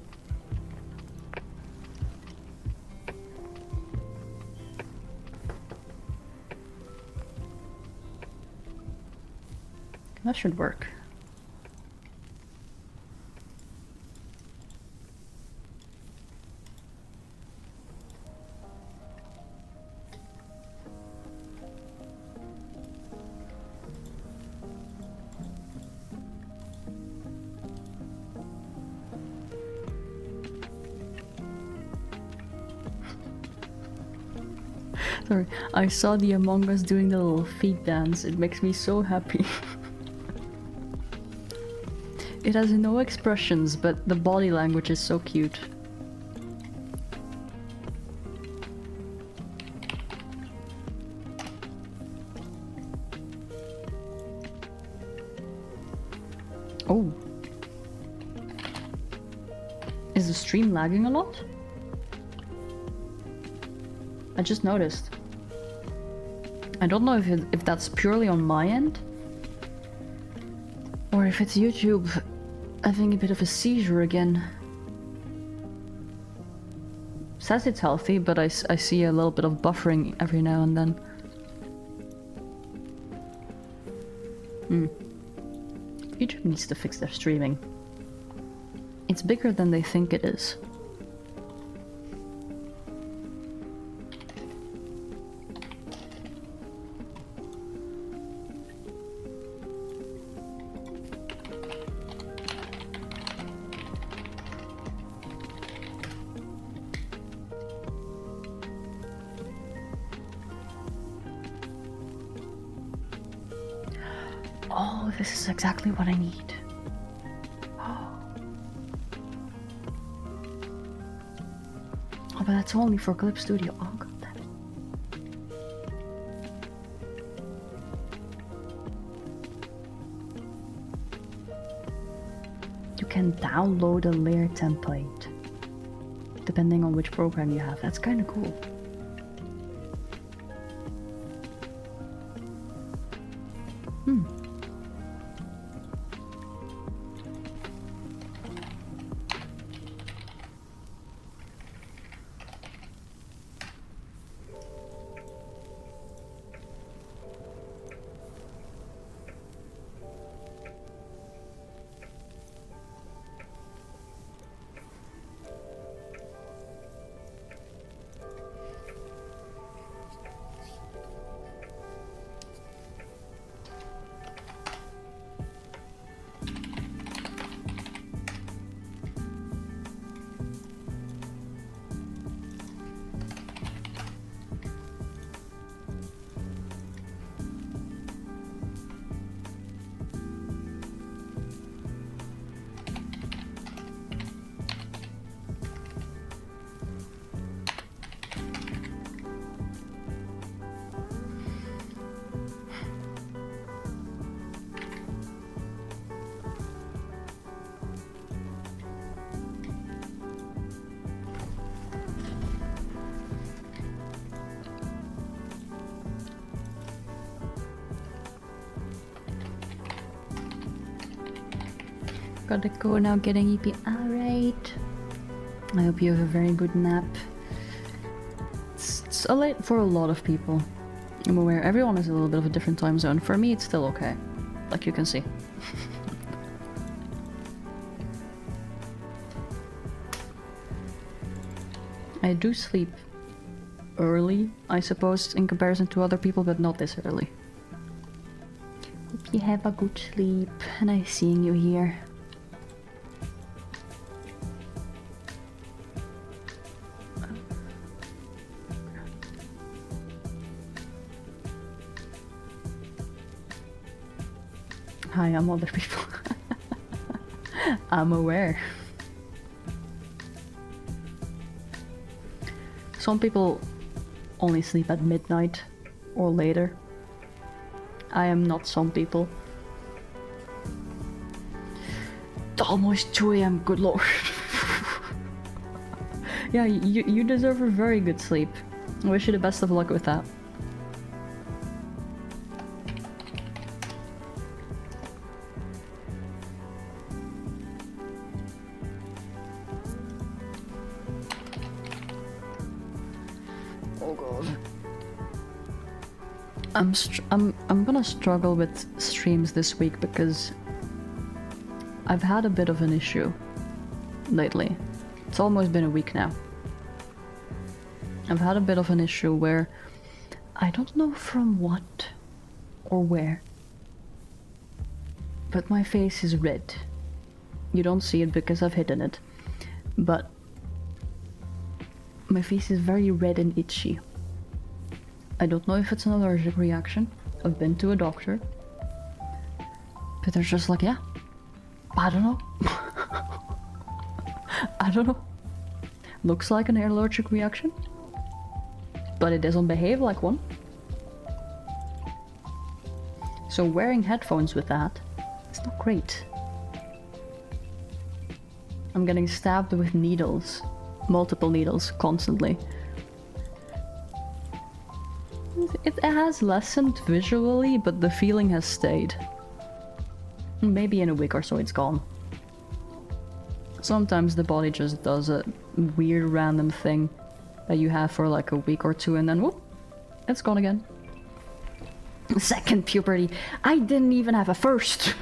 That should work. Sorry, I saw the Among Us doing the little feet dance. It makes me so happy. It has no expressions, but the body language is so cute. Oh. Is the stream lagging a lot? I just noticed. I don't know if that's purely on my end, or if it's YouTube having a bit of a seizure again. Says it's healthy, but I see a little bit of buffering every now and then. YouTube needs to fix their streaming. It's bigger than they think it is. Oh, this is exactly what I need. Oh, but that's only for Clip Studio. Oh, god damn it. You can download a layer template depending on which program you have. That's kind of cool. Gotta go now, getting EP. Alright. I hope you have a very good nap. It's late for a lot of people. I'm aware everyone is a little bit of a different time zone. For me, it's still okay. Like you can see. I do sleep early, I suppose, in comparison to other people, but not this early. Hope you have a good sleep. Nice seeing you here. Hi, I'm other people. I'm aware. Some people only sleep at midnight or later. I am not some people. It's almost 2 AM, good lord. Yeah, you deserve a very good sleep. I wish you the best of luck with that. Oh god. I'm gonna struggle with streams this week because I've had a bit of an issue lately. It's almost been a week now. I've had a bit of an issue where I don't know from what or where, but my face is red. You don't see it because I've hidden it, but my face is very red and itchy. I don't know if it's an allergic reaction. I've been to a doctor, but they're just like, yeah, I don't know. I don't know. Looks like an allergic reaction, but it doesn't behave like one. So wearing headphones with that, it's not great. I'm getting stabbed with needles, multiple needles, constantly. It has lessened visually, but the feeling has stayed. Maybe in a week or so it's gone. Sometimes the body just does a weird random thing that you have for like a week or two and then whoop, it's gone again. Second puberty. I didn't even have a first.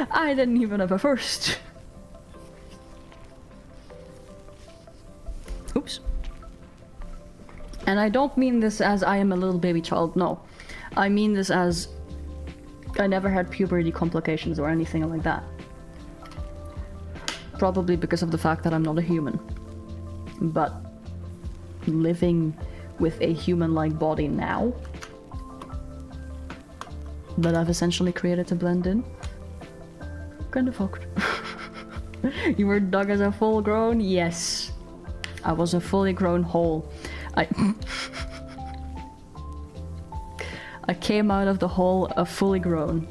I didn't even have a first. Oops. And I don't mean this as I am a little baby child, no. I mean this as I never had puberty complications or anything like that. Probably because of the fact that I'm not a human. But living with a human-like body now, that I've essentially created to blend in. Kinda fucked. You were dug as a full grown? Yes. I was a fully grown whole. I I came out of the hole a fully grown.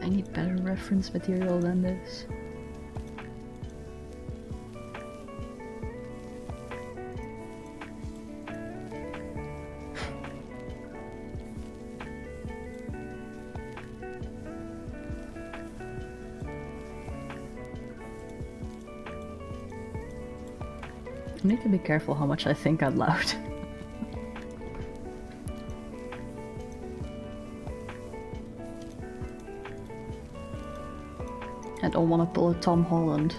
I need better reference material than this. I need to be careful how much I think out loud. I don't want to pull a Tom Holland.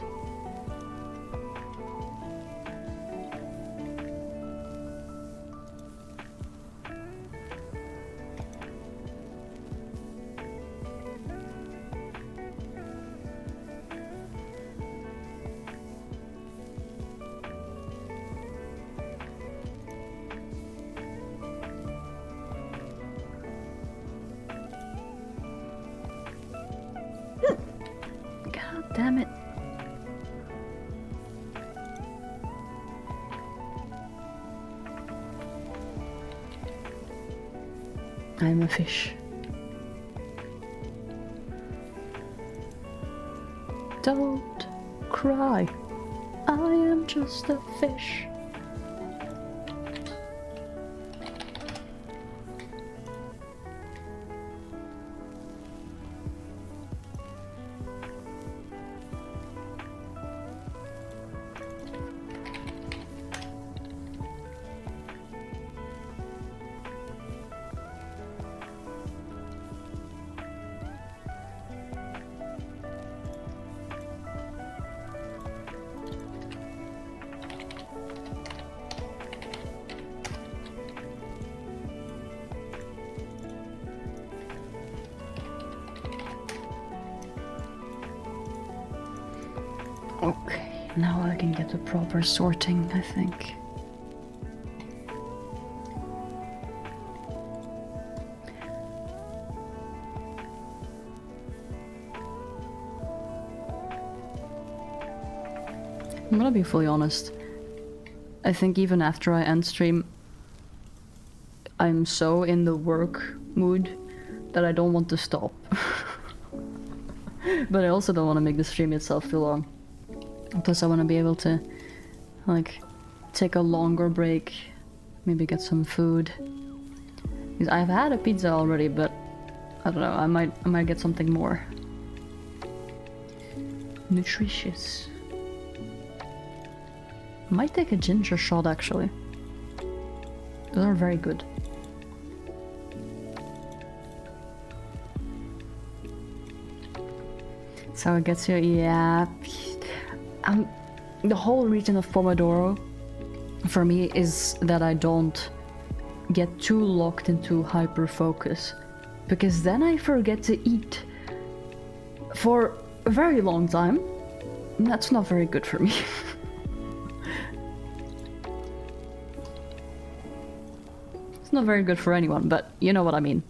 Damn it. I'm a fish. Don't cry. I am just a fish. Okay, now I can get the proper sorting, I think. I'm gonna be fully honest. I think even after I end stream, I'm so in the work mood that I don't want to stop. But I also don't want to make the stream itself too long. Plus I want to be able to, like, take a longer break, maybe get some food. Because I've had a pizza already, but I don't know, I might get something more nutritious. Might take a ginger shot actually. Those are very good. So it gets you, yeah. The whole reason of Pomodoro for me is that I don't get too locked into hyper focus, because then I forget to eat for a very long time. And that's not very good for me. It's not very good for anyone, but you know what I mean.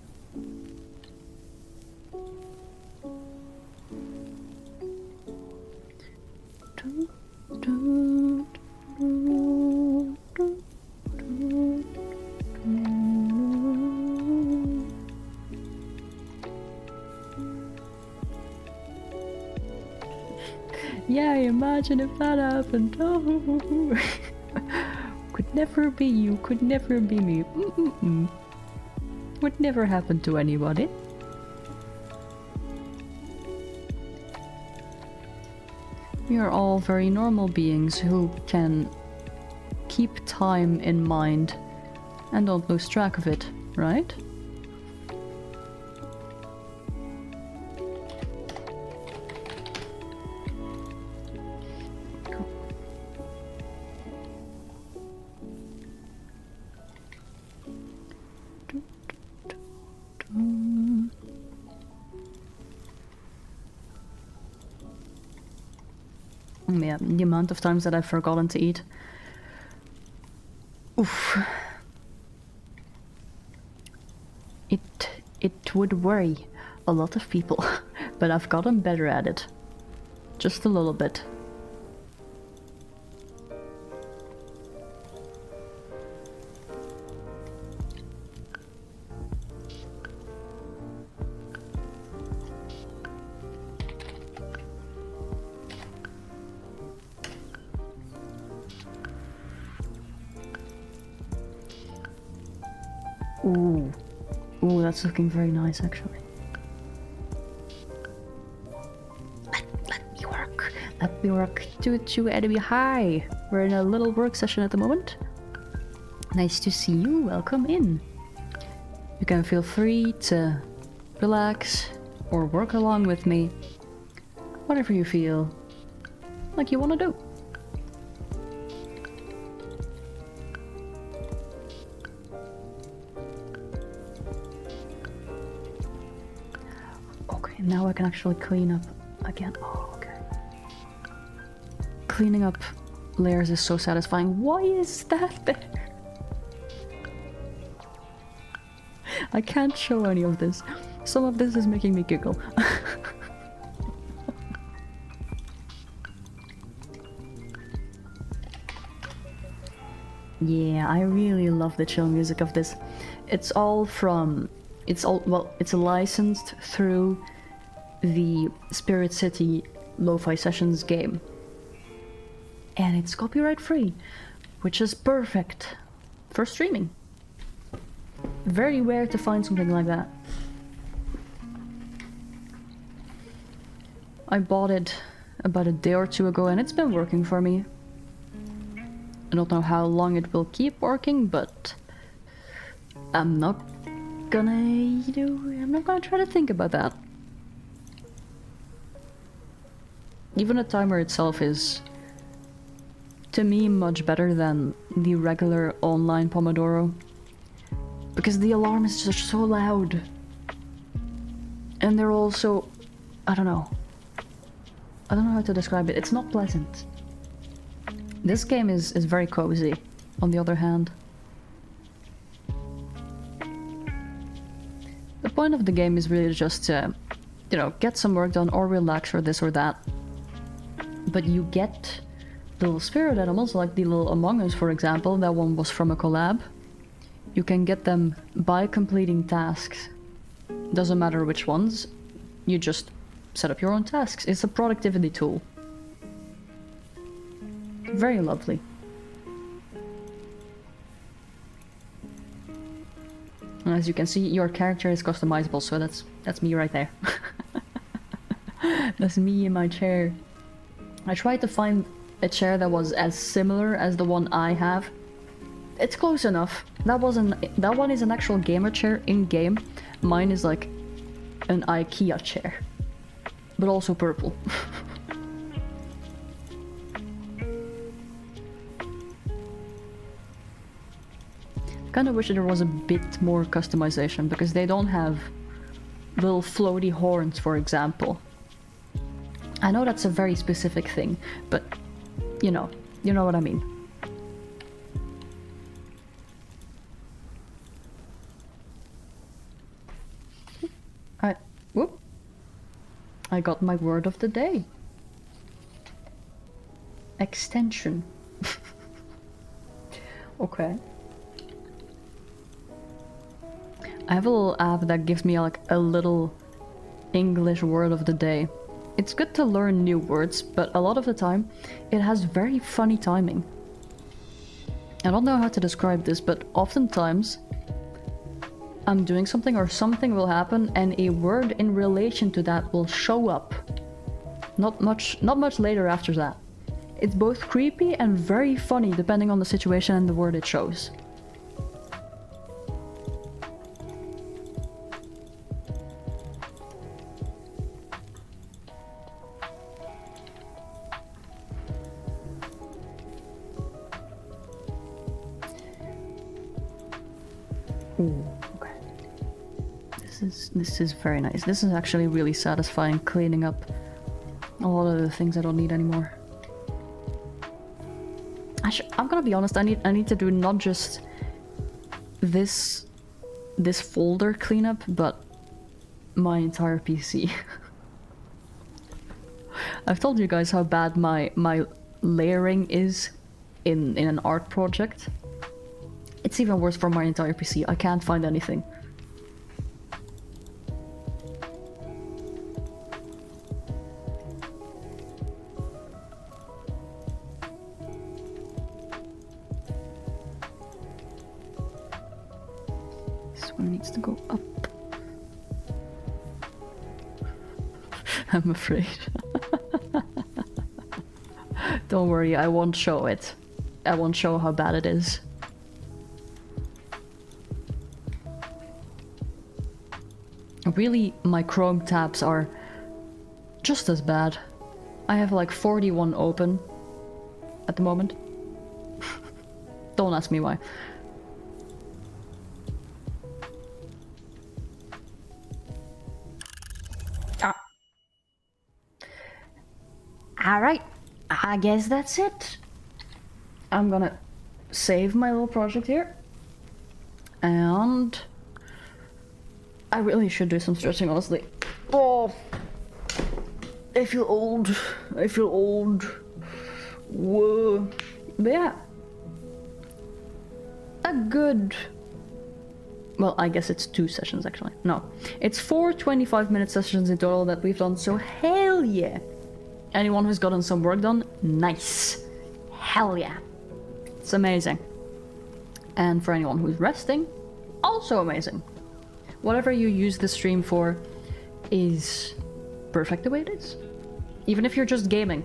Yeah, imagine if that happened. Oh. Could never be you, could never be me. Would never happen to anybody. We are all very normal beings who can keep time in mind and don't lose track of it, right? Yeah, the amount of times that I've forgotten to eat. Oof. It would worry a lot of people, but I've gotten better at it. Just a little bit. Ooh. Ooh, that's looking very nice, actually. Let me work. Let me work. To enemy. Hi. We're in a little work session at the moment. Nice to see you. Welcome in. You can feel free to relax or work along with me. Whatever you feel like you want to do. Now I can actually clean up again. Oh, okay. Cleaning up layers is so satisfying. Why is that there? I can't show any of this. Some of this is making me giggle. Yeah, I really love the chill music of this. It's licensed through the Spirit City Lo-Fi Sessions game. And it's copyright free, which is perfect for streaming. Very rare to find something like that. I bought it about a day or two ago and it's been working for me. I don't know how long it will keep working, but I'm not gonna try to think about that. Even the timer itself is, to me, much better than the regular online Pomodoro. Because the alarm is just so loud. And they're also, I don't know how to describe it. It's not pleasant. This game is very cozy, on the other hand. The point of the game is really just to, get some work done or relax or this or that. But you get little spirit animals, like the little Among Us, for example. That one was from a collab. You can get them by completing tasks. Doesn't matter which ones. You just set up your own tasks. It's a productivity tool. Very lovely. And as you can see, your character is customizable, so that's me right there. That's me in my chair. I tried to find a chair that was as similar as the one I have. It's close enough. That one is an actual gamer chair in game. Mine is like an IKEA chair, but also purple. Kinda wish there was a bit more customization, because they don't have little floaty horns, for example. I know that's a very specific thing, but you know what I mean. I got my word of the day. Extension. Okay. I have a little app that gives me like a little English word of the day. It's good to learn new words, but a lot of the time, it has very funny timing. I don't know how to describe this, but oftentimes, I'm doing something or something will happen and a word in relation to that will show up. Not much later after that. It's both creepy and very funny depending on the situation and the word it shows. Ooh, okay. This is very nice. This is actually really satisfying, cleaning up a lot of the things I don't need anymore. I'm gonna be honest, I need to do not just this folder cleanup, but my entire PC. I've told you guys how bad my layering is in an art project. It's even worse for my entire PC. I can't find anything. This one needs to go up. I'm afraid. Don't worry, I won't show it. I won't show how bad it is. Really, my Chrome tabs are just as bad. I have like 41 open at the moment. Don't ask me why. Alright, I guess that's it. I'm gonna save my little project here. And I really should do some stretching, honestly. Oh, I feel old. I feel old. Whoa. But yeah. A good... Well, I guess it's 2 sessions, actually. No. It's 4 25-minute sessions in total that we've done, so hell yeah. Anyone who's gotten some work done, nice. Hell yeah. It's amazing. And for anyone who's resting, also amazing. Whatever you use the stream for is perfect the way it is. Even if you're just gaming.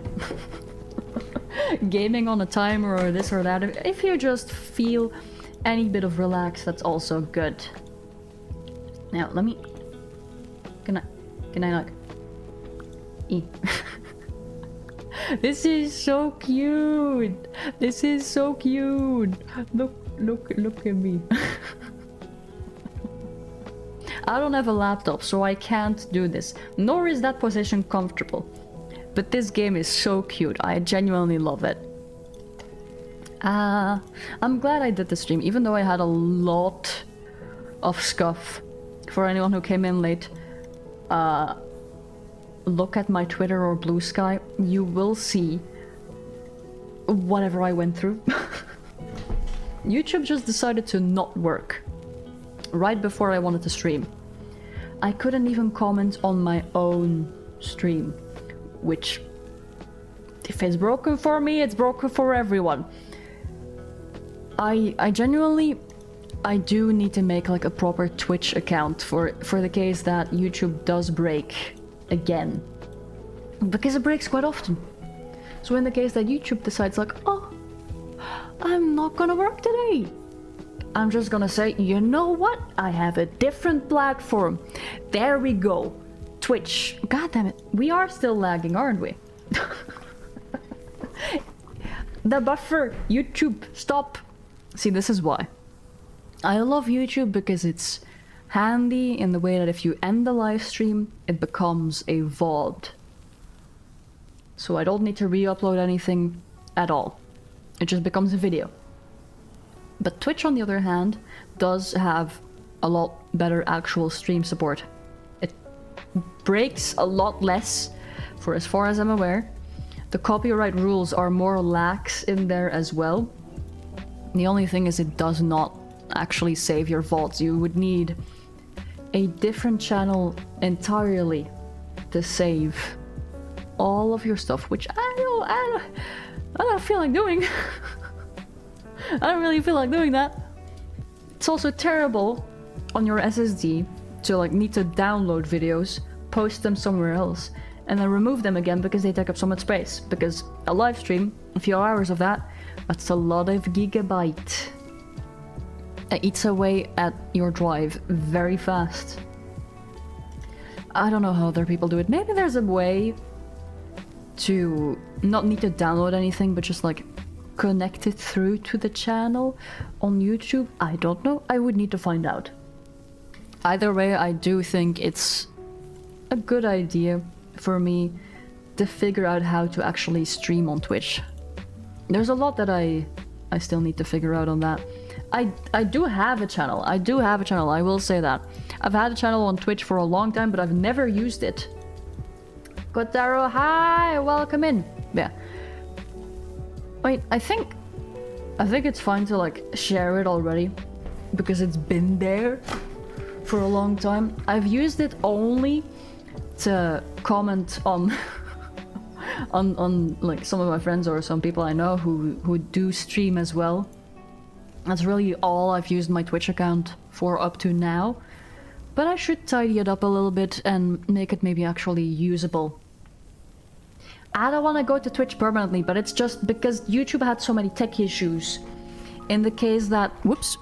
Gaming on a timer or this or that. If you just feel any bit of relax, that's also good. Now, let me... Can I like... E. This is so cute! This is so cute! Look at me. I don't have a laptop, so I can't do this. Nor is that position comfortable. But this game is so cute. I genuinely love it. I'm glad I did the stream, even though I had a lot of scuff. For anyone who came in late, look at my Twitter or Blue Sky. You will see whatever I went through. YouTube just decided to not work right before I wanted to stream. I couldn't even comment on my own stream, which, if it's broken for me, it's broken for everyone. I genuinely, I do need to make like a proper Twitch account for the case that YouTube does break again, because it breaks quite often. So in the case that YouTube decides like, oh, I'm not gonna work today, I'm just gonna say, you know what? I have a different platform. There we go. Twitch. God damn it. We are still lagging, aren't we? The buffer. YouTube. Stop. See, this is why. I love YouTube because it's handy in the way that if you end the live stream, it becomes a VOD. So I don't need to re-upload anything at all. It just becomes a video. But Twitch, on the other hand, does have a lot better actual stream support. It breaks a lot less, for as far as I'm aware. The copyright rules are more lax in there as well. The only thing is it does not actually save your VODs. You would need a different channel entirely to save all of your stuff, which I don't feel like doing. I don't really feel like doing that. It's also terrible on your SSD to like need to download videos, post them somewhere else, and then remove them again because they take up so much space. Because a live stream, a few hours of that, that's a lot of gigabyte. It eats away at your drive very fast. I don't know how other people do it. Maybe there's a way to not need to download anything, but just like connect it through to the channel on YouTube. I don't know. I would need to find out. Either way, I do think it's a good idea for me to figure out how to actually stream on Twitch. There's a lot that I still need to figure out on that. I do have a channel. I will say that. I've had a channel on Twitch for a long time, but I've never used it. Kotaro, hi, welcome in. Yeah. Wait, I think it's fine to like share it already because it's been there for a long time. I've used it only to comment on on like some of my friends or some people I know who do stream as well. That's really all I've used my Twitch account for up to now. But I should tidy it up a little bit and make it maybe actually usable. I don't want to go to Twitch permanently, but it's just because YouTube had so many tech issues. In the case that... Whoops!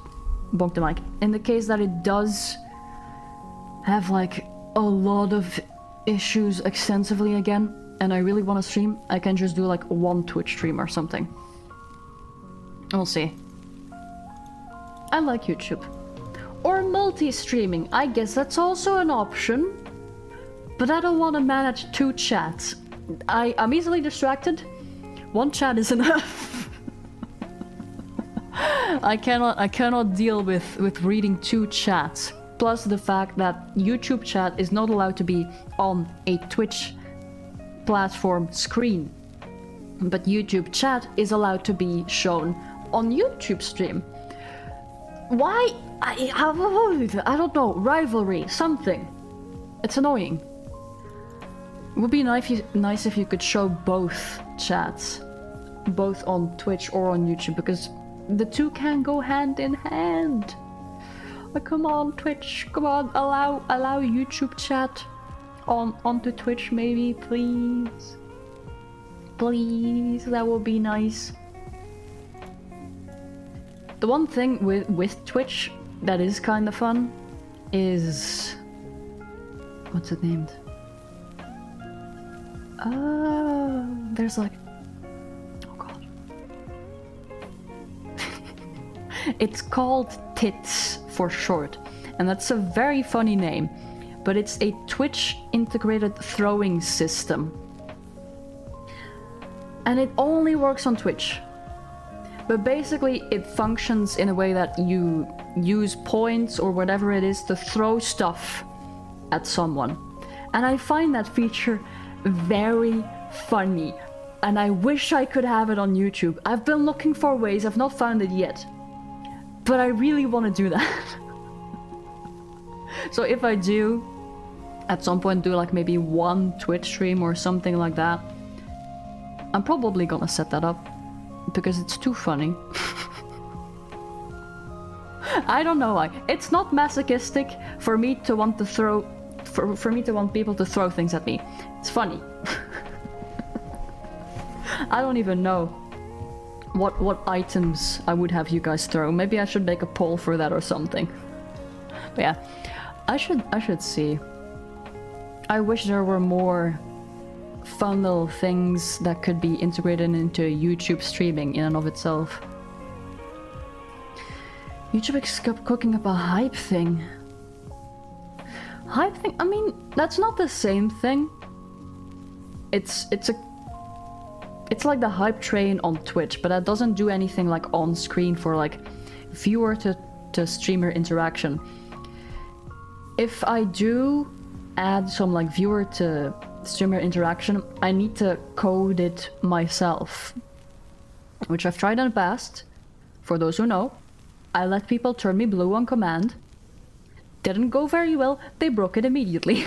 Bonked the mic. In the case that it does have like a lot of issues extensively again, and I really want to stream, I can just do like one Twitch stream or something. We'll see. I like YouTube. Or multi-streaming, I guess that's also an option. But I don't want to manage 2 chats. I'm easily distracted. 1 chat is enough. I cannot deal with reading 2 chats. Plus the fact that YouTube chat is not allowed to be on a Twitch platform screen. But YouTube chat is allowed to be shown on YouTube stream. Why? I don't know. Rivalry, something. It's annoying. It would be nice if you could show both chats, both on Twitch or on YouTube, because the 2 can go hand in hand. Like, come on, Twitch, come on, allow YouTube chat onto Twitch, maybe, please. Please, that would be nice. The one thing with Twitch that is kind of fun is... What's it named? There's like... Oh god. It's called Tits for short, and that's a very funny name, but it's a Twitch integrated throwing system. And it only works on Twitch. But basically it functions in a way that you use points or whatever it is to throw stuff at someone. And I find that feature very funny. And I wish I could have it on YouTube. I've been looking for ways, I've not found it yet. But I really want to do that. So if I do, at some point do like maybe 1 Twitch stream or something like that, I'm probably gonna set that up. Because it's too funny. I don't know why. It's not masochistic for me to want to throw... For me to want people to throw things at me. It's funny. I don't even know what items I would have you guys throw. Maybe I should make a poll for that or something. But yeah, I should see. I wish there were more fun little things that could be integrated into YouTube streaming in and of itself. YouTube is cooking up a hype thing. Hype thing? I mean, that's not the same thing. It's like the hype train on Twitch, but that doesn't do anything like on screen for like viewer to streamer interaction. If I do add some like viewer to streamer interaction, I need to code it myself, which I've tried in the past. For those who know, I let people turn me blue on command. Didn't go very well, they broke it immediately.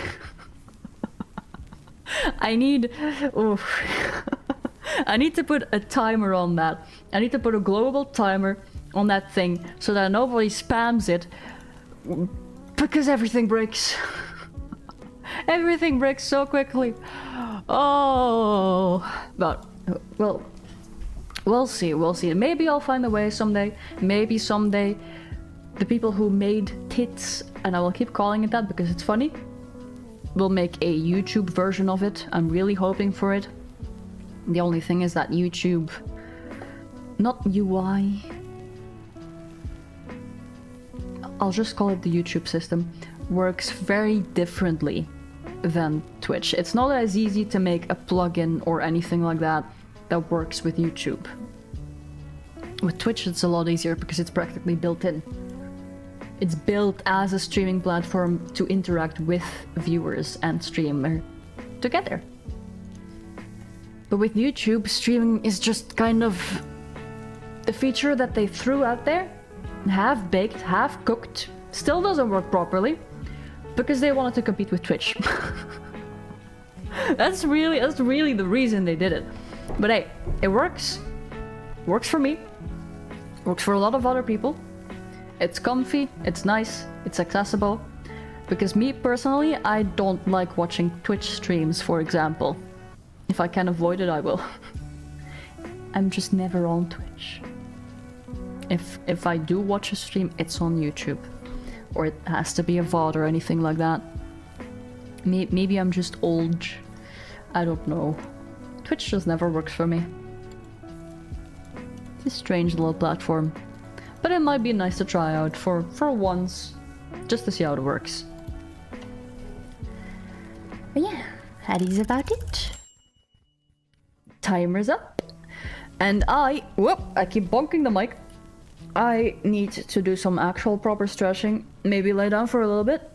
I need... Oof. I need to put a timer on that. I need to put a global timer on that thing so that nobody spams it. Because everything breaks. Everything breaks so quickly. Oh. But, well, we'll see, we'll see. Maybe I'll find a way someday. Maybe someday the people who made tits, and I will keep calling it that because it's funny, will make a YouTube version of it. I'm really hoping for it. The only thing is that YouTube, not UI, I'll just call it the YouTube system, works very differently than Twitch. It's not as easy to make a plugin or anything like that that works with YouTube. With Twitch it's a lot easier because it's practically built in. It's built as a streaming platform to interact with viewers and streamer together. But with YouTube, streaming is just kind of the feature that they threw out there, half baked, half cooked, still doesn't work properly, because they wanted to compete with Twitch. That's really the reason they did it. But hey, it works. Works for me. Works for a lot of other people. It's comfy, it's nice, it's accessible. Because me personally, I don't like watching Twitch streams, for example. If I can avoid it, I will. I'm just never on Twitch. If I do watch a stream, it's on YouTube. Or it has to be a VOD or anything like that. Maybe I'm just old. I don't know. Twitch just never works for me. It's a strange little platform. But it might be nice to try out for once. Just to see how it works. But yeah, that is about it. Timer's up. And I keep bonking the mic. I need to do some actual proper stretching. Maybe lay down for a little bit.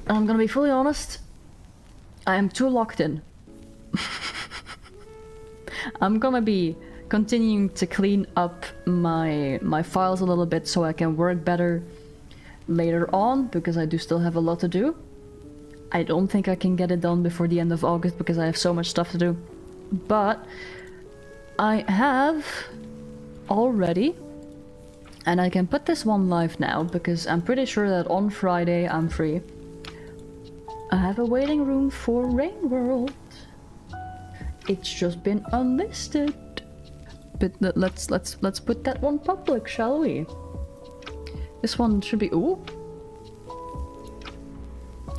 I'm gonna be fully honest. I am too locked in. I'm gonna be continuing to clean up my files a little bit so I can work better later on, because I do still have a lot to do. I don't think I can get it done before the end of August because I have so much stuff to do. But I have already, and I can put this one live now because I'm pretty sure that on Friday I'm free. I have a waiting room for Rain World. It's just been unlisted. But let's put that one public, shall we? This one should be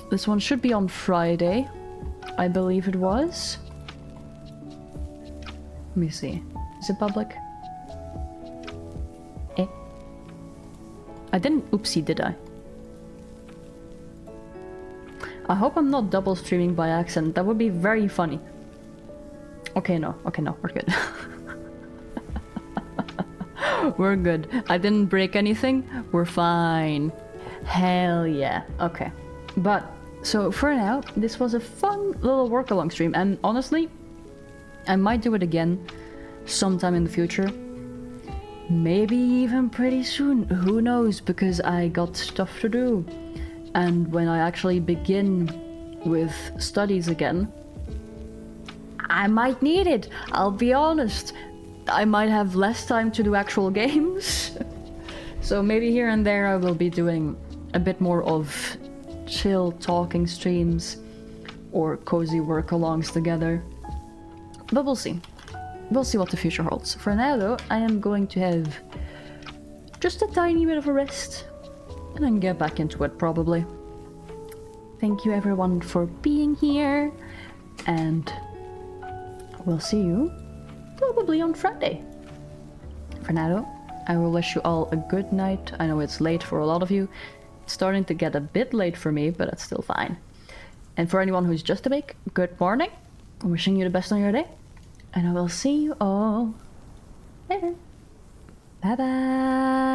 This one should be on Friday. I believe it was. Let me see. Is it public? I didn't oopsie, did I? I hope I'm not double streaming by accident. That would be very funny. Okay, no, we're good. We're good. I didn't break anything. We're fine. Hell yeah. Okay. But, so for now, this was a fun little work-along stream. And honestly, I might do it again sometime in the future. Maybe even pretty soon. Who knows? Because I got stuff to do. And when I actually begin with studies again, I might need it. I'll be honest. I might have less time to do actual games. So maybe here and there I will be doing a bit more of chill talking streams or cozy work-alongs together. But we'll see. We'll see what the future holds. For now though, I am going to have just a tiny bit of a rest and then get back into it probably. Thank you everyone for being here, and we'll see you probably on Friday. For now though, I will wish you all a good night. I know it's late for a lot of you. It's starting to get a bit late for me, but it's still fine. And for anyone who's just awake, good morning. I'm wishing you the best on your day. And I will see you all later. Bye bye.